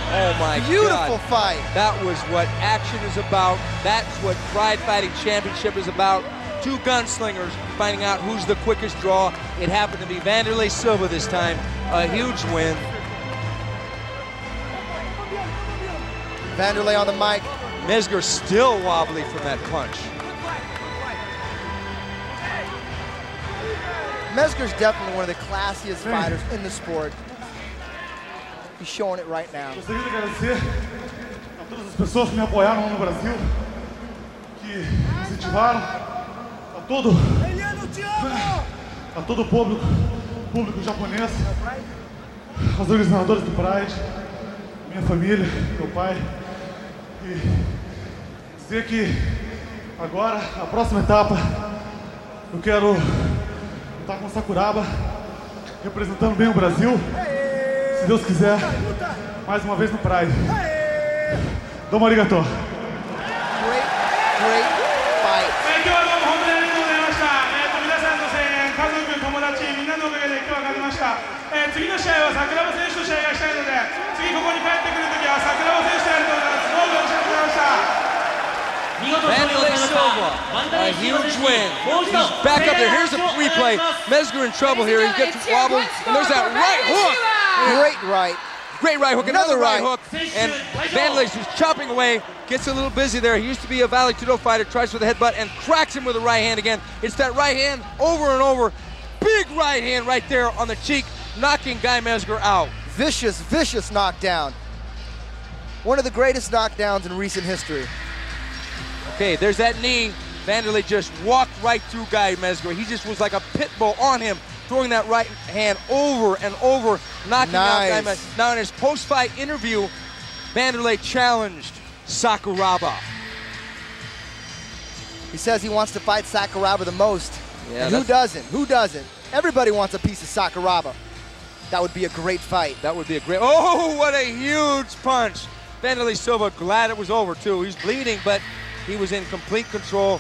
Oh my God. Beautiful fight. That was what action is about. That's what Pride Fighting Championship is about. Two gunslingers finding out who's the quickest draw. It happened to be Wanderlei Silva this time. A huge win. Vanderlei on the mic. MEZGER still wobbly from that punch. MEZGER's definitely one of the classiest fighters in the sport. He's showing it right now. Gostaria de agradecer todas as pessoas que me apoiaram no Brasil, que me incentivaram, a todo o público japonês, aos organizadores do Pride, minha família, meu pai, e dizer que agora, a próxima etapa, eu quero estar com Sakuraba, representando bem o Brasil, se Deus quiser, mais uma vez no Pride. Domo arigato. Great fight. 今日はどうも本当にありがとうございました。皆さんの声援、家族、友達、みんなのおかげで今日は勝てました。次の試合は桜庭選手と試合がしたいので、次ここに帰ってくるときは桜庭選手とやると思います。どうもよろしくお願いしました。 Wanderlei Silva, a huge win. He's back up there. Here's a replay. MEZGER in trouble here. He gets wobbled, and there's that right hook. Great right. Great right hook, another right right. hook. And Wanderlei is chopping away, gets a little busy there. He used to be a Vale Tudo fighter, tries for the headbutt, and cracks him with a right hand again. It's that right hand over and over. Big right hand right there on the cheek, knocking Guy MEZGER out. Vicious, vicious knockdown. One of the greatest knockdowns in recent history. Okay, there's that knee. Wanderlei just walked right through Guy MEZGER. He just was like a pit bull on him, throwing that right hand over and over, knocking out Guy MEZGER. Now in his post-fight interview, Wanderlei challenged Sakuraba. He says he wants to fight Sakuraba the most. Yeah, and who doesn't? Who doesn't? Everybody wants a piece of Sakuraba. That would be a great fight. That would be a great, oh, what a huge punch. Wanderlei Silva, glad it was over too. He's bleeding, but he was in complete control.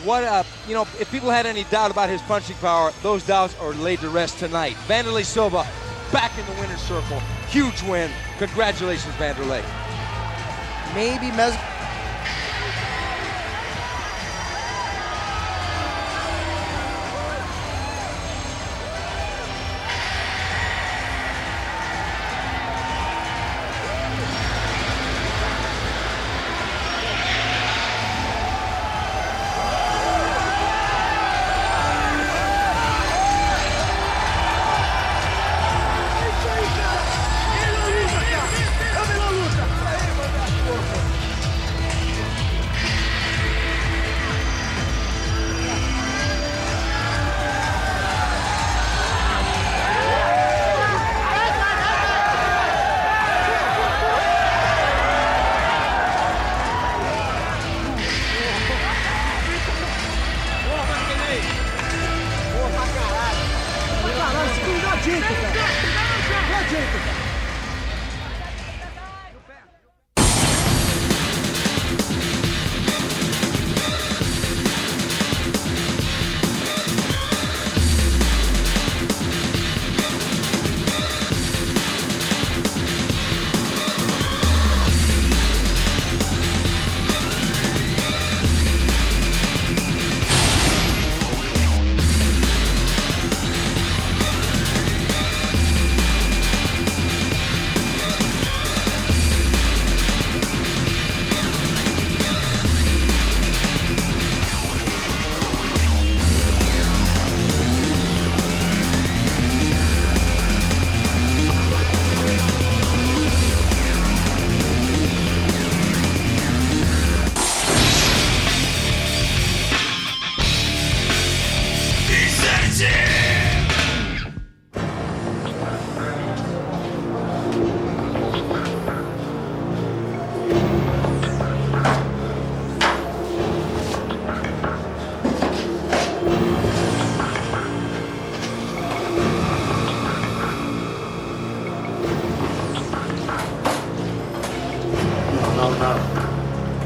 What a, you know, if people had any doubt about his punching power, those doubts are laid to rest tonight. Wanderlei Silva back in the winner's circle. Huge win. Congratulations, Wanderlei. Maybe MEZGER.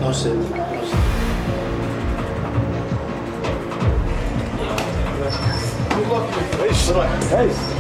Não sei. É isso.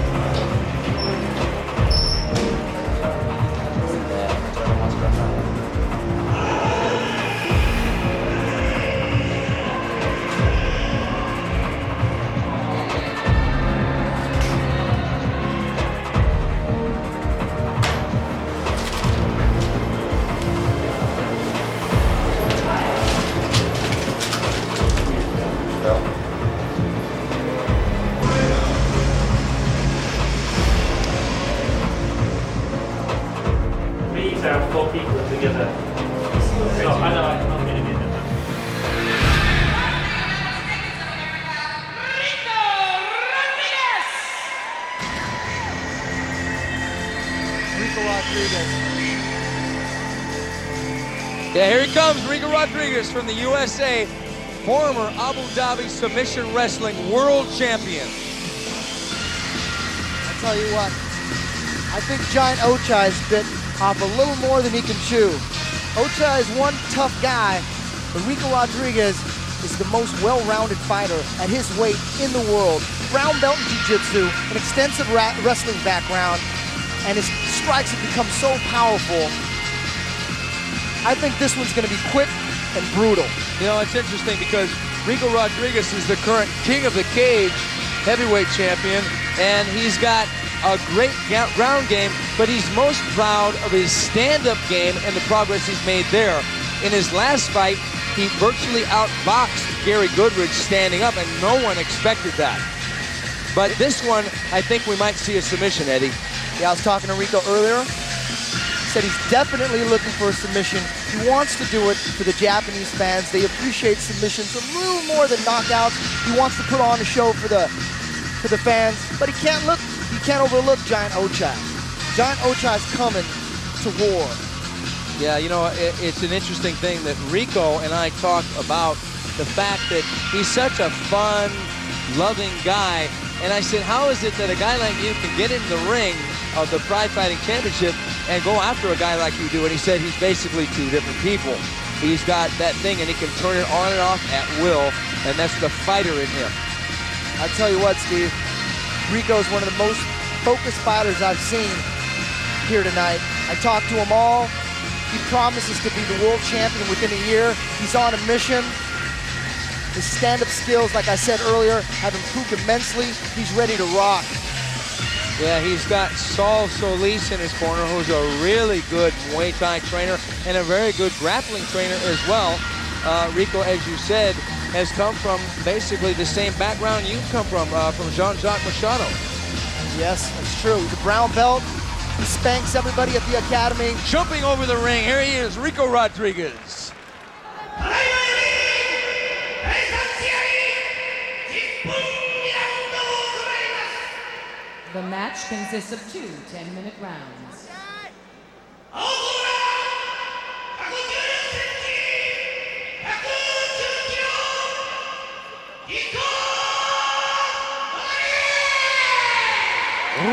Four people together. Yeah, here he comes, Ricco Rodriguez from the USA, former Abu Dhabi Submission Wrestling World Champion. I tell you what, I think Giant OCHIAI's bit off a little more than he can chew. OCHIAI is one tough guy, but Ricco Rodriguez is the most well-rounded fighter at his weight in the world. Brown belt in jiu-jitsu, an extensive wrestling background, and his strikes have become so powerful. I think this one's going to be quick and brutal. You know, it's interesting because Ricco Rodriguez is the current king of the cage heavyweight champion, and he's got a great ground game, but he's most proud of his stand-up game and the progress he's made there. In his last fight, he virtually outboxed Gary Goodridge standing up, and no one expected that. But this one, I think we might see a submission, Eddie. Yeah, I was talking to Ricco earlier. He said he's definitely looking for a submission. He wants to do it for the Japanese fans. They appreciate submissions a little more than knockouts. He wants to put on a show for the fans, but he can't overlook Giant OCHIAI. Giant OCHIAI's coming to war. Yeah, you know, it's an interesting thing that Ricco and I talked about the fact that he's such a fun, loving guy. And I said, how is it that a guy like you can get in the ring of the Pride Fighting Championship and go after a guy like you do? And he said he's basically two different people. He's got that thing and he can turn it on and off at will, and that's the fighter in him. I tell you what, Steve, Ricco's one of the most focused fighters I've seen here tonight. I talked to him all. He promises to be the world champion within a year. He's on a mission. His stand-up skills, like I said earlier, have improved immensely. He's ready to rock. Yeah, he's got Saul Solis in his corner, who's a really good Muay Thai trainer and a very good grappling trainer as well. Ricco, as you said, has come from basically the same background you come from Jean-Jacques Machado. Yes, that's true. He's a brown belt. He spanks everybody at the academy. Jumping over the ring, here he is, Ricco Rodriguez. The match consists of 2 10-minute rounds.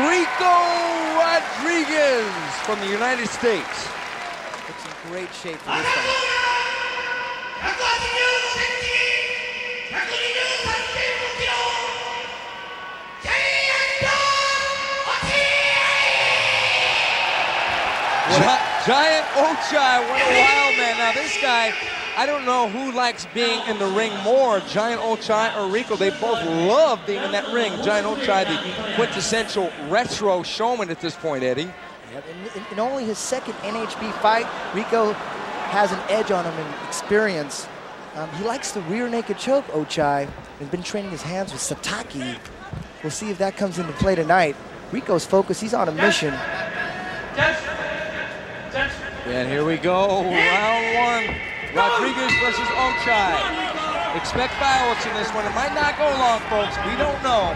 Ricco Rodriguez from the United States. Looks in great shape for this fight. Giant OCHIAI, what a wild man. Now this guy, I don't know who likes being in the ring more, Giant OCHIAI or Ricco. They both love being in that ring. Giant OCHIAI, the quintessential retro showman at this point, Eddie. Yep. In only his second NHB fight, Ricco has an edge on him in experience. He likes the rear naked choke, OCHIAI. He's been training his hands with Sataki. We'll see if that comes into play tonight. Ricco's focused, he's on a mission. And here we go, round 1. Rodriguez versus OCHIAI. Expect fireworks in this one. It might not go long, folks. We don't know.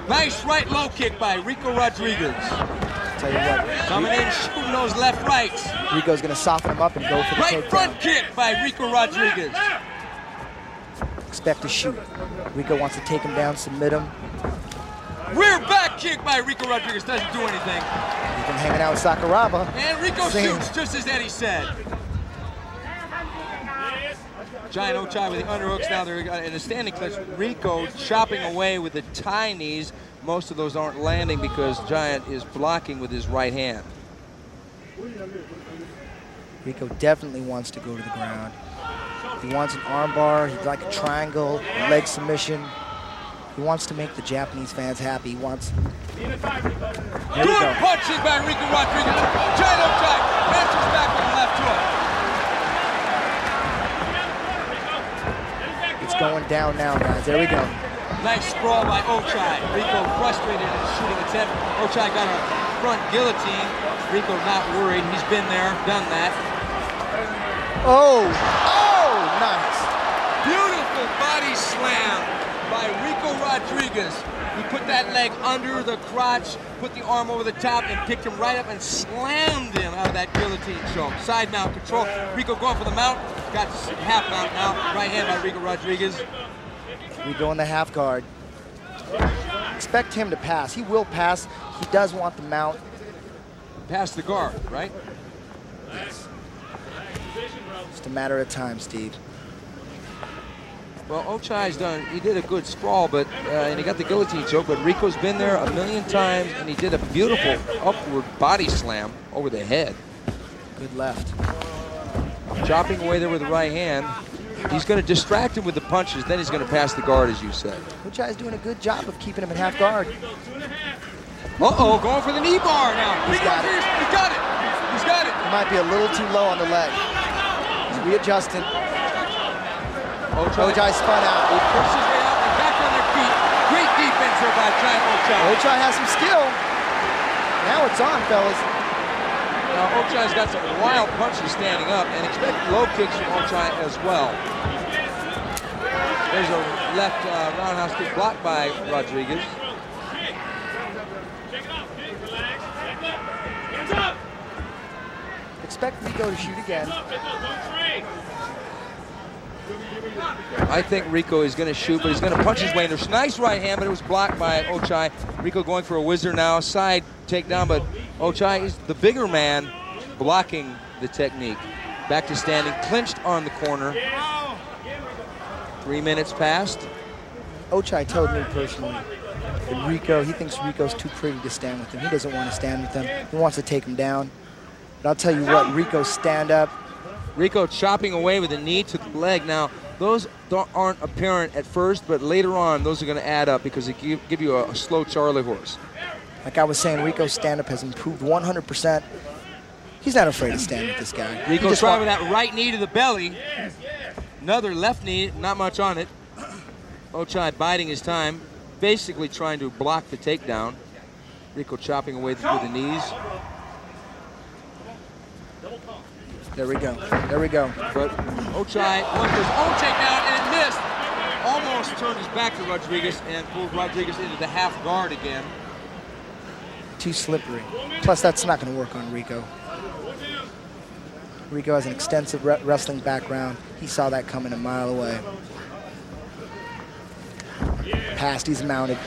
Nice right low kick by Ricco Rodriguez. Tell you what, coming in, shooting those left rights. Ricco's gonna soften him up and go for the right takedown. Front kick by Ricco Rodriguez. Expect to shoot. Ricco wants to take him down, submit him. Rear back kick by Ricco Rodriguez, doesn't do anything. He's been hanging out with Sakuraba. And Ricco shoots, just as Eddie said. Giant OCHIAI with the underhooks. Now they're in a standing clutch. Ricco chopping away with the tie knees. Most of those aren't landing because Giant is blocking with his right hand. Ricco definitely wants to go to the ground. He wants an armbar, he'd like a triangle, a leg submission. He wants to make the Japanese fans happy. He wants... Good punches by Ricco Rodriguez. Giant OCHIAI answers back with the left hook. It's going down now, guys. There we go. Nice sprawl by OCHIAI. Ricco frustrated in his shooting attempt. OCHIAI got a front guillotine. Ricco not worried. He's been there, done that. Oh, nice. Beautiful body slam by Ricco Rodriguez. He put that leg under the crotch, put the arm over the top, and picked him right up and slammed him out of that guillotine choke. Side mount control. Ricco going for the mount. Got half mount now. Right hand by Ricco Rodriguez. Ricco in the half guard. Expect him to pass. He will pass. He does want the mount. Pass the guard, right? Yes. Just a matter of time, Steve. Well, OCHIAI's he did a good sprawl, but and he got the guillotine choke, but Ricco's been there a million times, and he did a beautiful upward body slam over the head. Good left. Chopping away there with the right hand. He's going to distract him with the punches, then he's going to pass the guard, as you said. OCHIAI's doing a good job of keeping him in half guard. Uh-oh, going for the knee bar now. He's got it. He's got it. He's got it. He might be a little too low on the leg. He's readjusting. OCHIAI spun out. He pushes his way out and back on their feet. Great defense here by Giant OCHIAI. OCHIAI has some skill. Now it's on, fellas. Now OCHIAI's got some wild punches standing up, and expect low kicks from OCHIAI as well. There's a left roundhouse kick blocked by Rodriguez. Expect Ricco to shoot again. I think Ricco is going to shoot, but he's going to punch his way in. There's a nice right hand, but it was blocked by OCHIAI. Ricco going for a whizzer now, side takedown, but OCHIAI is the bigger man blocking the technique. Back to standing, clinched on the corner. 3 minutes passed. OCHIAI told me personally that Ricco, he thinks Ricco's too pretty to stand with him. He doesn't want to stand with him. He wants to take him down. But I'll tell you what, Ricco's stand up. Ricco chopping away with a knee to the leg. Now, those aren't apparent at first, but later on, those are going to add up because they give you a slow Charlie horse. Like I was saying, Ricco's stand-up has improved 100%. He's not afraid to stand with this guy. Ricco trying with that right knee to the belly. Another left knee, not much on it. OCHIAI biding his time, basically trying to block the takedown. Ricco chopping away with the knees. There we go. There we go. But OCHIAI went for his own takedown and it missed. Almost turned his back to Rodriguez and pulled Rodriguez into the half guard again. Too slippery. Plus, that's not going to work on Ricco. Ricco has an extensive wrestling background. He saw that coming a mile away. Passed, he's mounted.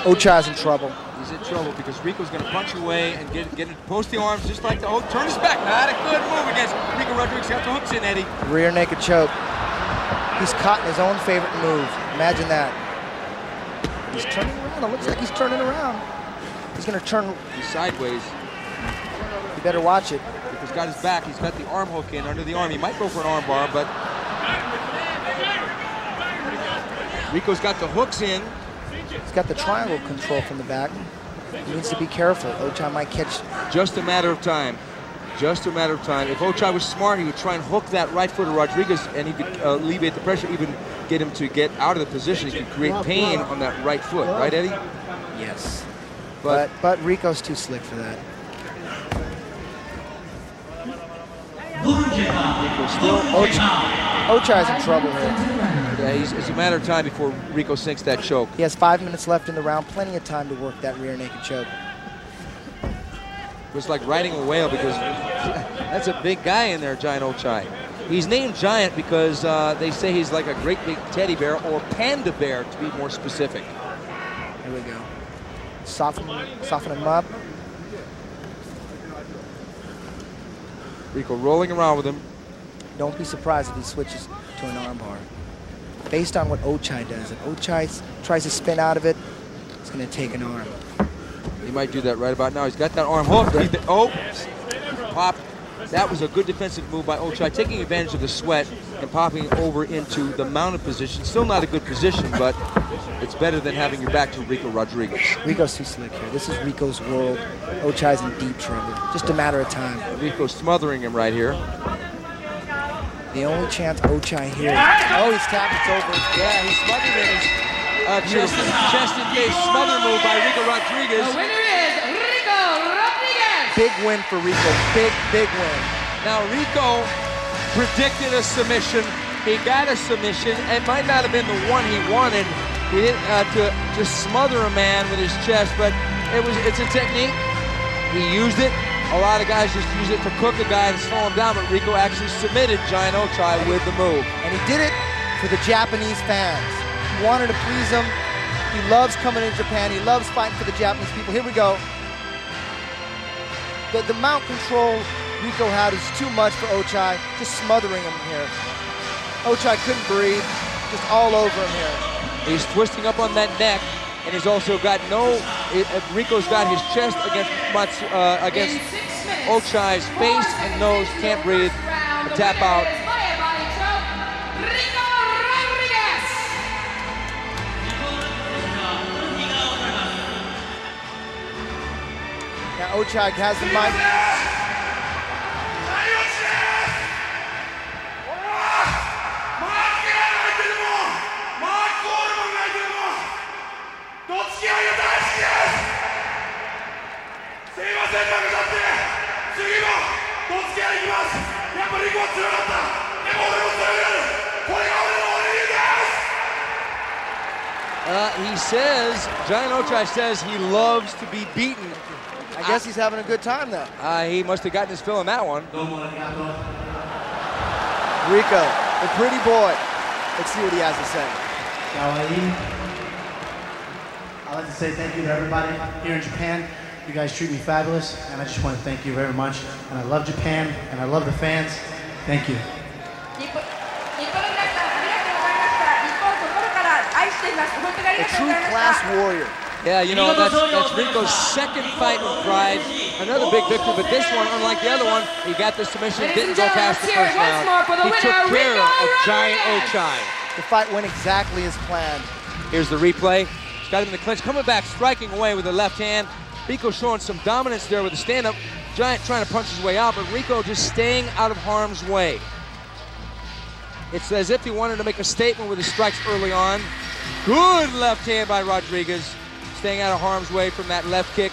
OCHIAI's in trouble. He's in trouble because Ricco's going to punch away and get into post the arms just like the turn his back. Not a good move against Ricco Rodriguez. Got the hooks in, Eddie. Rear naked choke. He's caught in his own favorite move. Imagine that. He's turning around. It looks like he's turning around. He's going to turn. He's sideways. You better watch it. Ricco's got his back. He's got the arm hook in under the arm. He might go for an arm bar, but Ricco's got the hooks in. He's got the triangle control from the back. He needs to be careful. OCHIAI might catch. Just a matter of time. Just a matter of time. If OCHIAI was smart, he would try and hook that right foot of Rodriguez, and he could alleviate the pressure, even get him to get out of the position. He could create pain on that right foot. Right, Eddie? Yes. But Ricco's too slick for that. OCHIAI's in trouble here. Yeah, it's a matter of time before Ricco sinks that choke. He has 5 minutes left in the round. Plenty of time to work that rear naked choke. It was like riding a whale because that's a big guy in there, Giant OCHIAI. He's named Giant because they say he's like a great big teddy bear or panda bear, to be more specific. Here we go. Soften him up. Ricco rolling around with him. Don't be surprised if he switches to an armbar. Based on what OCHIAI does, if OCHIAI tries to spin out of it, it's going to take an arm. He might do that right about now. He's got that arm hooked. Pop. That was a good defensive move by OCHIAI, taking advantage of the sweat and popping over into the mounted position. Still not a good position, but it's better than having your back to Ricco Rodriguez. Ricco's too slick here. This is Ricco's world. OCHIAI's in deep trouble. Just a matter of time. Ricco's smothering him right here. The only chance OCHIAI here. Oh, he's tapped. It's over. Yeah, he's smothered him. Chest and face smother move by Ricco Rodriguez. The winner is Ricco Rodriguez. big win for Ricco. Big win. Now, Ricco predicted a submission. He got a submission. It might not have been the one he wanted. He didn't to smother a man with his chest, but it's a technique. He used it. A lot of guys just use it to cook a guy and slow him down, but Ricco actually submitted Giant Ochai with the move. And he did it for the Japanese fans. He wanted to please them. He loves coming to Japan. He loves fighting for the Japanese people. Here we go. The mount control Ricco had is too much for Ochai, just smothering him here. Ochai couldn't breathe, just all over him here. He's twisting up on that neck, and he's also got Ricco's got his chest against Ochai's face and nose, can't breathe, tap out. Now Ochai has the mic. He says, Giant Ochai says he loves to be beaten. I guess he's having a good time then. He must have gotten his fill on that one. Ricco, the pretty boy. Let's see what he has to say. I'd like to say thank you to everybody here in Japan. You guys treat me fabulous, and I just want to thank you very much. And I love Japan, and I love the fans. Thank you. A true class warrior. Yeah, you know, that's Ricco's second fight with Pride. Another big victory, but this one, unlike the other one, he got the submission, didn't go past the first round. He took care of Giant Ochai. The fight went exactly as planned. Here's the replay. He's got him in the clinch, coming back, striking away with the left hand. Ricco showing some dominance there with the stand-up. Giant trying to punch his way out, but Ricco just staying out of harm's way. It's as if he wanted to make a statement with his strikes early on. Good left hand by Rodriguez. Staying out of harm's way from that left kick.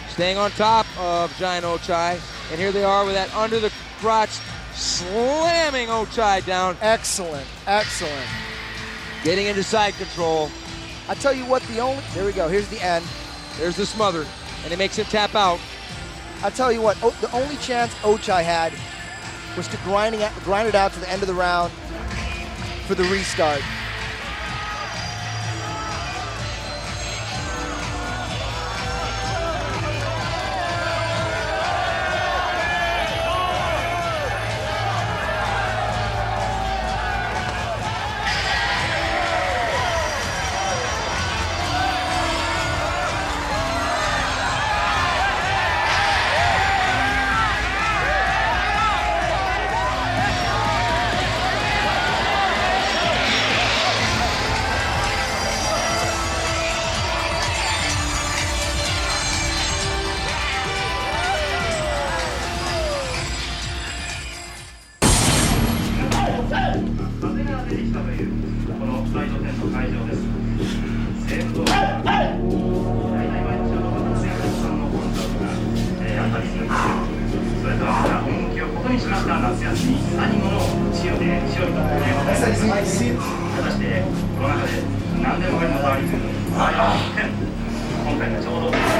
Staying on top of Giant Ochai. And here they are with that under the crotch, slamming Ochai down. Excellent, excellent. Getting into side control. I tell you what, there we go, here's the end. There's the smother, and it makes him tap out. I tell you what, the only chance Ochai had was to grind it out to the end of the round for the restart.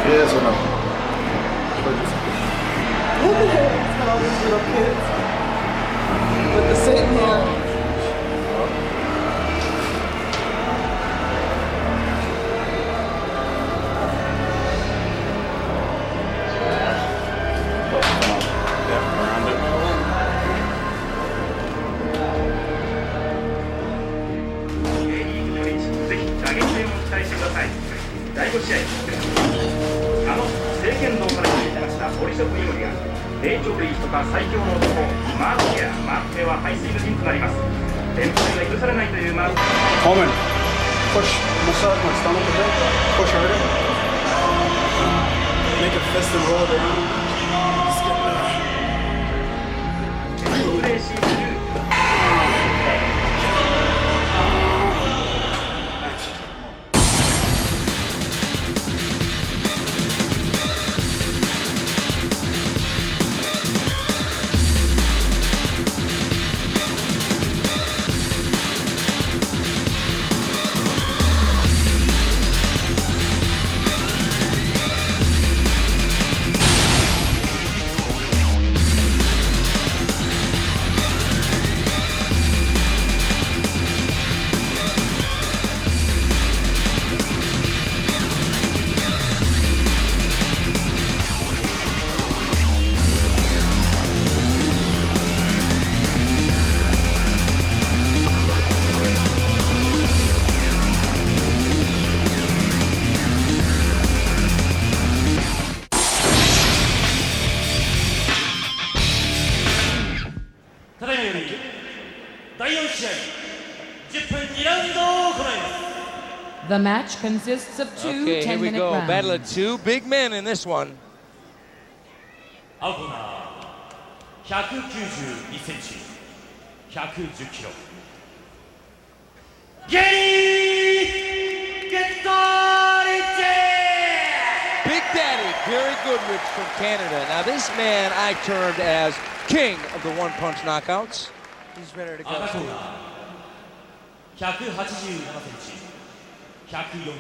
Yes or no? But the same here. Coleman, push massage my stomach a bit. Push harder. Make a fist and roll it around. The match consists of two Okay, here we 10-minute go. rounds. Battle of two big men in this one. 青コーナー192センチ110キロゲリー・ゲットリッチ Big Daddy Gary Goodrich from Canada. Now this man I termed as king of the one-punch knockouts. He's ready to 赤 go. コーナー187センチ104キロ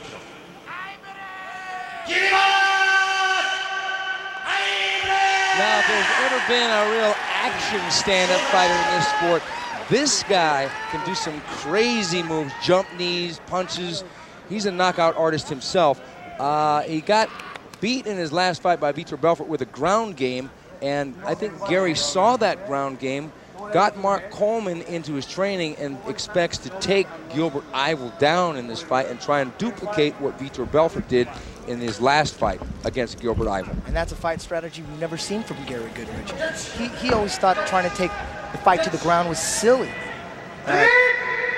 決めます Now, if there's ever been a real action stand-up fighter in this sport, this guy can do some crazy moves, jump knees, punches. He's a knockout artist himself. He got beat in his last fight by VITOR BELFORT with a ground game, and I think Gary saw that ground game, got Mark Coleman into his training, and expects to take Gilbert YVEL down in this fight and try and duplicate what VITOR BELFORT did in his last fight against Gilbert YVEL. And that's a fight strategy we've never seen from Gary Goodrich. He always thought trying to take the fight to the ground was silly.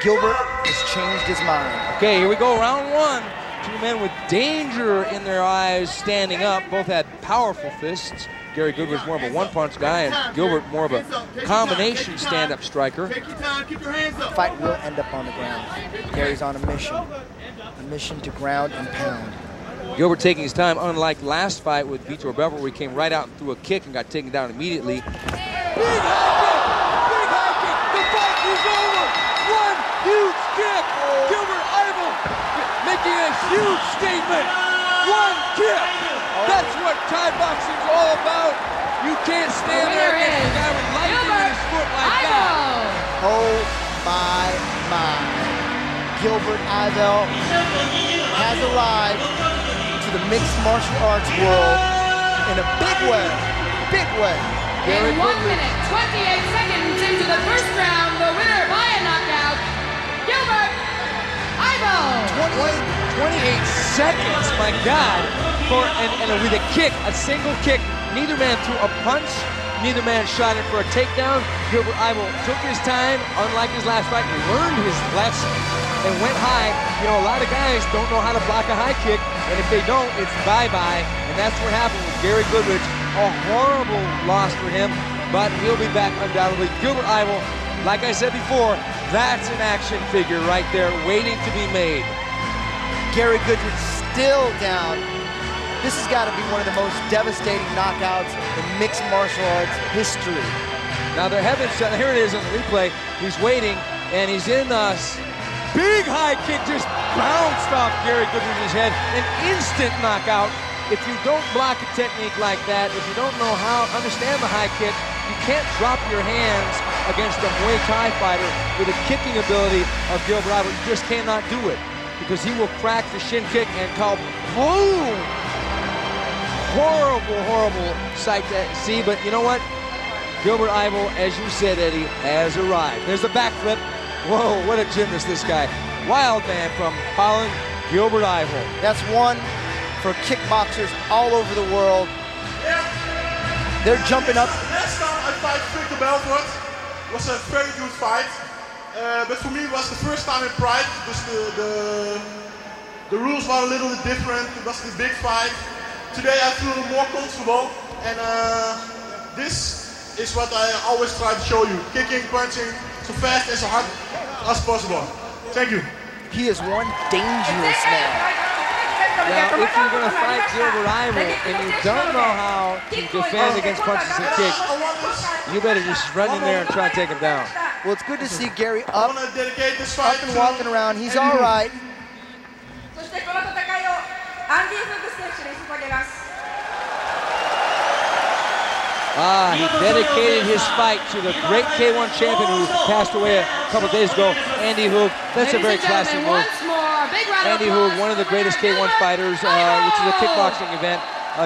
Gilbert has changed his mind. Okay, here we go, round one. Two men with danger in their eyes standing up. Both had powerful fists. Gary Goodrich more of a one-punch guy, and Gilbert more of a combination stand-up striker. The fight will end up on the ground. Gary's on a mission to ground and pound. Gilbert taking his time, unlike last fight with VITOR BELFORT, where he came right out and threw a kick and got taken down immediately. Big high kick! The fight is over! One huge kick! Gilbert YVEL making a huge statement! One kick! That's what Thai boxing's all about! You can't stand there against a guy with lightning in his foot like that! Oh my. Gilbert YVEL has arrived to the mixed martial arts world in a big way. In 1 minute, 28 seconds into the first round, the winner by a knockout, Gilbert YVEL. 28 seconds, my God, and with a kick, a single kick. Neither man threw a punch, neither man shot in for a takedown. Gilbert YVEL took his time, unlike his last fight, and learned his lesson and went high. You know, a lot of guys don't know how to block a high kick, and if they don't, it's bye-bye, and that's what happened with Gary Goodrich. A horrible loss for him, but he'll be back undoubtedly. Gilbert YVEL, like I said before, that's an action figure right there waiting to be made. Gary Goodrich still down. This has got to be one of the most devastating knockouts in mixed martial arts history. Now there have been, here it is on the replay. He's waiting, and he's in a big high kick, just bounced off Gary Goodrich's head. An instant knockout. If you don't block a technique like that, if you don't know how to understand the high kick, you can't drop your hands against a Muay Thai fighter with the kicking ability of Gilbert YVEL. You just cannot do it, because he will crack the shin kick and call boom. Horrible sight to see, but you know what? Gilbert YVEL, as you said, Eddie, has arrived. There's the backflip. Whoa, what a gymnast this guy. Wild man from Holland, Gilbert YVEL. That's one for kickboxers all over the world. They're jumping up. Last time I fight VITOR BELFORT was a very good fight, but for me it was the first time in Pride, because the rules were a little bit different. It was the big fight. Today I feel more comfortable, and this is what I always try to show you: kicking, punching, so fast and so hard as possible. Thank you. He is one dangerous man. Now, if you're going to fight Gilbert YVEL and you don't know how to defend against punches and kicks, you better just run in there and try and take him down. Well, it's good to see Gary up fight and walking around. He's all right. He dedicated his fight to the great K1 champion who passed away a couple days ago, Andy Hoog. That's a very classic move. Andy Hoog, one of the greatest K1 fighters, which is a kickboxing event.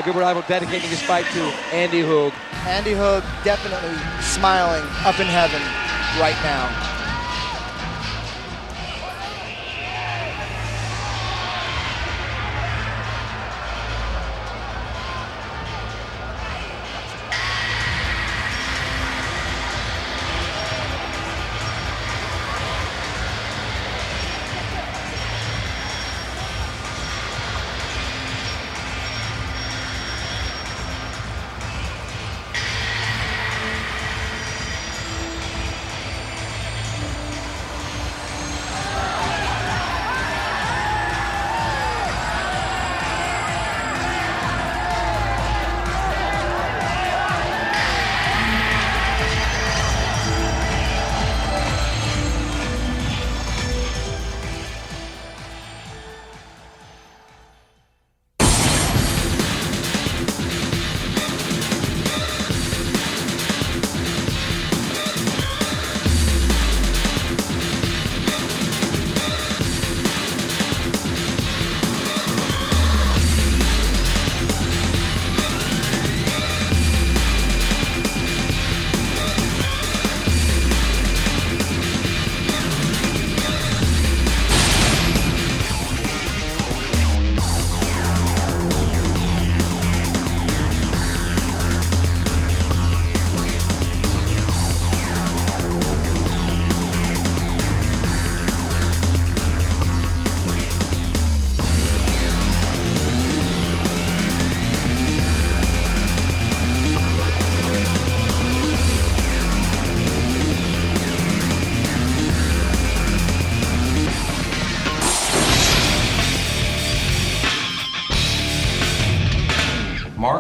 Gilbert YVEL dedicating his fight to Andy Hoog. Andy Hoog definitely smiling up in heaven right now.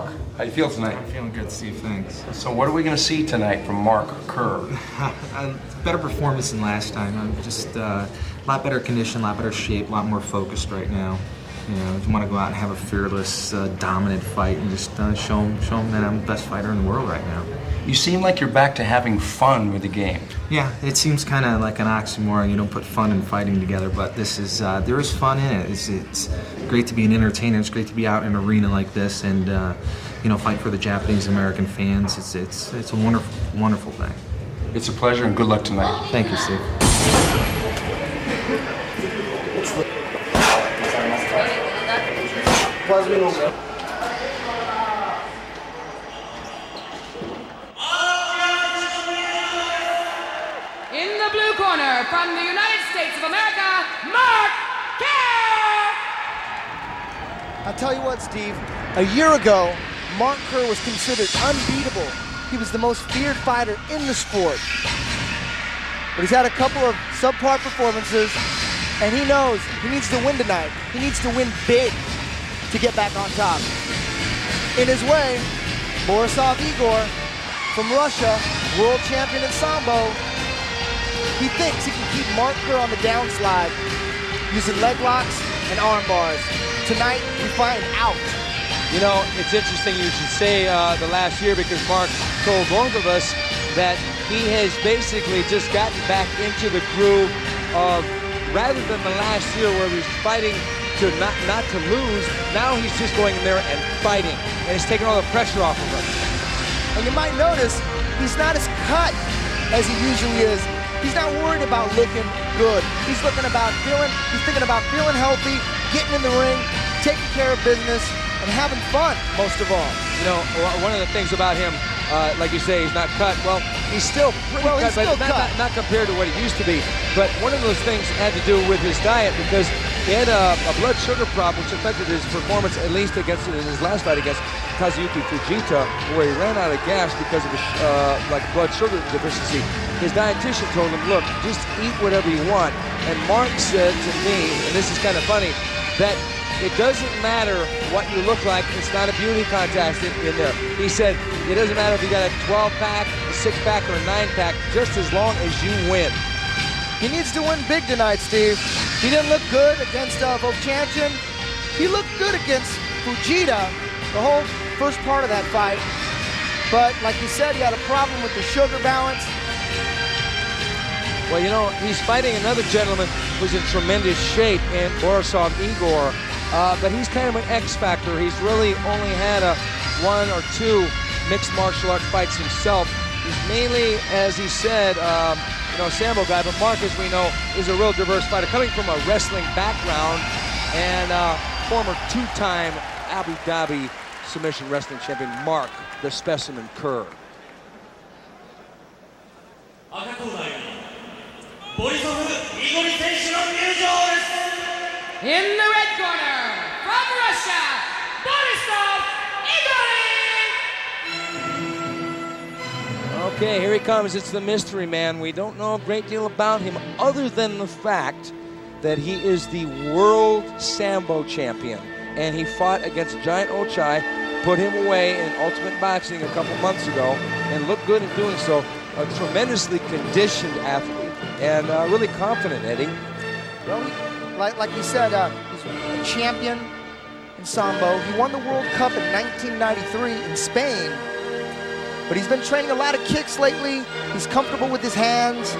Mark, how you feel tonight? I'm feeling good, Steve, thanks. So what are we going to see tonight from Mark Kerr? Better performance than last time. I'm just a lot better condition, a lot better shape, a lot more focused right now. You know, I just want to go out and have a fearless, dominant fight and just show him that I'm the best fighter in the world right now. You seem like you're back to having fun with the game. Yeah, it seems kind of like an oxymoron. You don't put fun and fighting together, but this is there is fun in it. It's great to be an entertainer. It's great to be out in an arena like this and you know, fight for the Japanese American fans. It's a wonderful, wonderful thing. It's a pleasure and good luck tonight. Thank you, Steve. In the blue corner, from the United States of America, Mark Kerr! I'll tell you what, Steve. A year ago, Mark Kerr was considered unbeatable. He was the most feared fighter in the sport. But he's had a couple of subpar performances, and he knows he needs to win tonight. He needs to win big to get back on top. In his way, Borisov Igor from Russia, world champion in Sambo, he thinks he can keep Mark Kerr on the downslide using leg locks and arm bars. Tonight, we find out. You know, it's interesting you should say the last year because Mark told both of us that he has basically just gotten back into the groove of, rather than the last year where he was fighting to not to lose, now he's just going in there and fighting, and it's taking all the pressure off of him. And you might notice he's not as cut as he usually is. He's not worried about looking good. He's thinking about feeling healthy, getting in the ring, taking care of business, and having fun, most of all. You know, one of the things about him, like you say, he's not cut. Well, he's still pretty cut, he's still but not compared to what he used to be. But one of those things had to do with his diet because he had a blood sugar problem which affected his performance, at least in his last fight against Kazuyuki Fujita, where he ran out of gas because of like blood sugar deficiency. His dietitian told him, look, just eat whatever you want. And Mark said to me, and this is kind of funny, that it doesn't matter what you look like. It's not a beauty contest in there. He said, it doesn't matter if you got a 12-pack, a 6-pack, or a 9-pack, just as long as you win. He needs to win big tonight, Steve. He didn't look good against VOVCHANCHYN. He looked good against Fujita the whole first part of that fight. But like you said, he had a problem with the sugar balance. Well, you know, he's fighting another gentleman who's in tremendous shape, in Borisov Igor. But he's kind of an X factor. He's really only had one or two mixed martial art fights himself. He's mainly, as he said, you know, a Sambo guy, but Mark, as we know, is a real diverse fighter, coming from a wrestling background and former two-time Abu Dhabi submission wrestling champion, Mark, the Specimen Kerr. In the red corner, from Russia, Borisov Igor! Okay, here he comes. It's the mystery man. We don't know a great deal about him other than the fact that he is the world Sambo champion. And he fought against Giant OCHIAI, put him away in Ultimate Boxing a couple months ago, and looked good in doing so. A tremendously conditioned athlete, and really confident, Eddie. Well, like you said, he's a champion in Sambo. He won the World Cup in 1993 in Spain. But he's been training a lot of kicks lately. He's comfortable with his hands.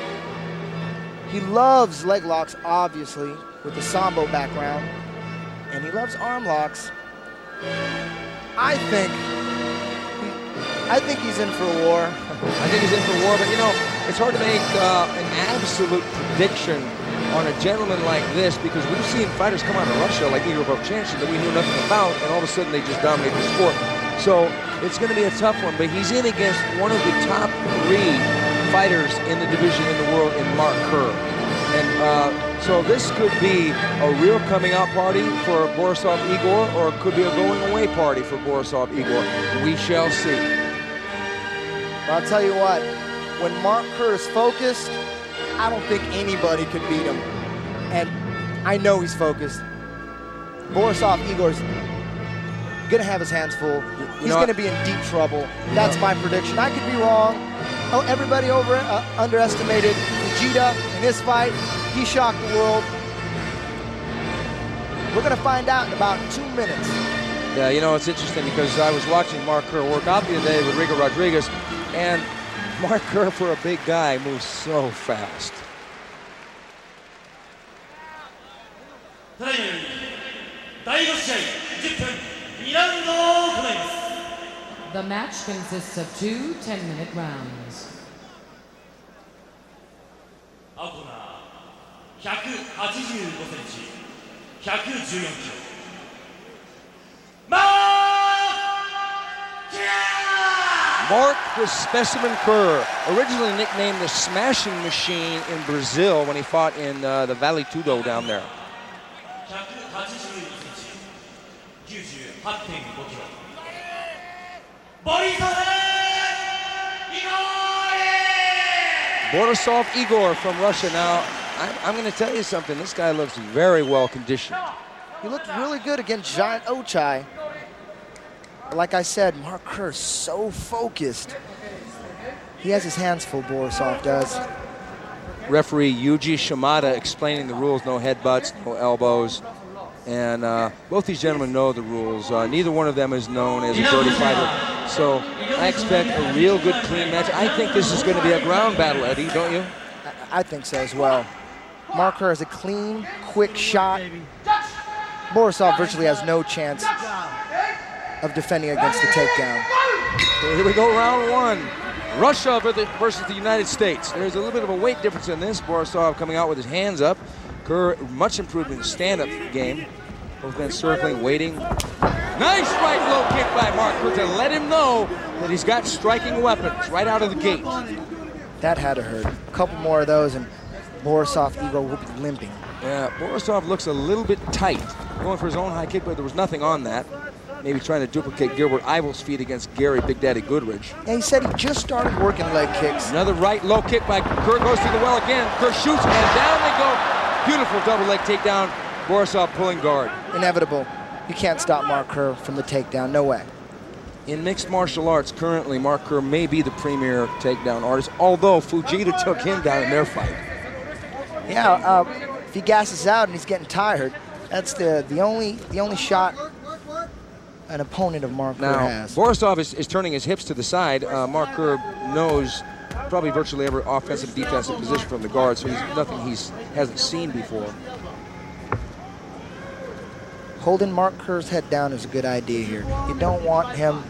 He loves leg locks, obviously, with the Sambo background. And he loves arm locks. I think he's in for a war. I think he's in for a war, but you know, it's hard to make an absolute prediction on a gentleman like this because we've seen fighters come out of Russia like Igor VOVCHANCHYN that we knew nothing about, and all of a sudden they just dominate the sport. So it's going to be a tough one, but he's in against one of the top 3 fighters in the division in the world in Mark Kerr. And so this could be a real coming out party for Borisov Igor, or it could be a going away party for Borisov Igor. We shall see. But I'll tell you what, when Mark Kerr is focused, I don't think anybody could beat him. And I know he's focused. Borisov Igor's gonna have his hands full. He's gonna be in deep trouble. That's my prediction. I could be wrong. Oh, everybody underestimated Fujita in this fight. He shocked the world. We're gonna find out in about 2 minutes. Yeah, you know, it's interesting because I was watching Mark Kerr work out the other day with Rico Rodriguez, and Mark Kerr, for a big guy, moves so fast. The match consists of 2 10-minute rounds. 青コーナー185センチ、114キロ。Mark the Specimen Kerr, originally nicknamed the Smashing Machine in Brazil when he fought in the Vale Tudo down there. 185センチ、98.5キロ。BORISOV Borisov Igor from Russia. Now, I'm going to tell you something. This guy looks very well conditioned. He looked really good against Giant OCHIAI. Like I said, Mark Kerr is so focused. He has his hands full, Borisov does. Referee Yuji Shimada explaining the rules: no headbutts, no elbows. And both these gentlemen know the rules. Neither one of them is known as a dirty fighter. So I expect a real good, clean match. I think this is going to be a ground battle, Eddie, don't you? I think so as well. Mark Kerr has a clean, quick shot. Borisov virtually has no chance of defending against the takedown. So here we go, round one. Russia versus the United States. There's a little bit of a weight difference in this. Borisov coming out with his hands up. Kerr much improved in the stand-up game. Both men circling, waiting. Nice right low kick by Mark Kerr to let him know that he's got striking weapons right out of the gate. That had to hurt. A couple more of those and Borisov Igor will be limping. Yeah, Borisov looks a little bit tight. Going for his own high kick, but there was nothing on that. Maybe trying to duplicate Gilbert Ivel's feat against Gary Big Daddy Goodridge. Yeah, he said he just started working leg kicks. Another right low kick by Kerr, goes through the well again. Kerr shoots and down they go. Beautiful double leg takedown. Borisov pulling guard. Inevitable. You can't stop Mark Kerr from the takedown, no way. In mixed martial arts, currently Mark Kerr may be the premier takedown artist, although Fujita took him down in their fight. Yeah, if he gasses out and he's getting tired, that's the only shot an opponent of Mark Kerr has. Borisov is turning his hips to the side. Mark Kerr knows probably virtually every offensive, defensive position from the guard, so he's nothing he hasn't seen before. Holding Mark Kerr's head down is a good idea here. You don't want him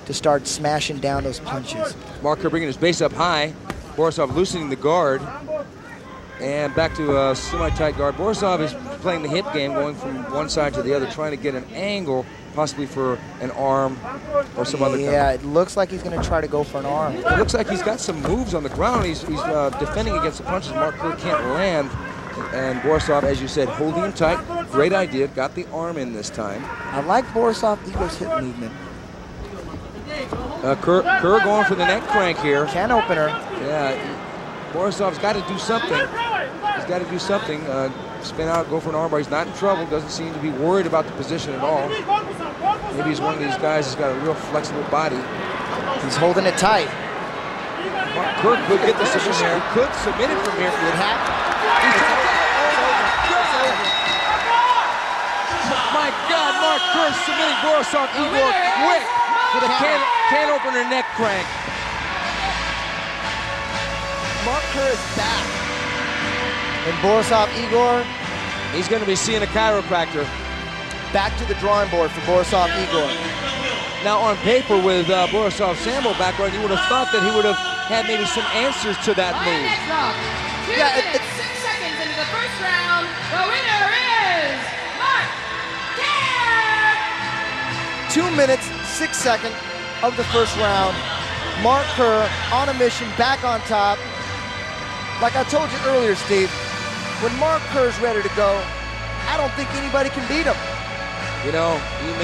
to start smashing down those punches. Mark Kerr bringing his base up high. Borisov loosening the guard. And back to a semi-tight guard. Borisov is playing the hip game, going from one side to the other, trying to get an angle, possibly for an arm or some other kind. Yeah, it looks like he's going to try to go for an arm. It looks like he's got some moves on the ground. He's defending against the punches Mark Kerr can't land. And Borisov, as you said, holding him tight. Great idea. Got the arm in this time. I like Borisov Igor's hip movement. Kerr going for the neck crank here. Can opener. Yeah, Borisov's got to do something. He's got to do something. Spin out, go for an armbar. He's not in trouble. Doesn't seem to be worried about the position at all. Maybe he's one of these guys who's got a real flexible body. He's holding it tight. Kerr could get the submission here. He could submit it from here. It happened. My God, Mark Kerr submitting Borisov Igor quick with a can opener neck crank. Mark Kerr is back. And Borisov Igor, he's going to be seeing a chiropractor. Back to the drawing board for Borisov Igor. Now on paper with Borisov's sambo background, you would have thought that he would have had maybe some answers to that move. Yeah, 6 seconds into the first round, the winner is Mark Kerr! 2 minutes, 6 seconds of the first round. Mark Kerr on a mission, back on top. Like I told you earlier, Steve, when Mark Kerr's ready to go, I don't think anybody can beat him. You know, he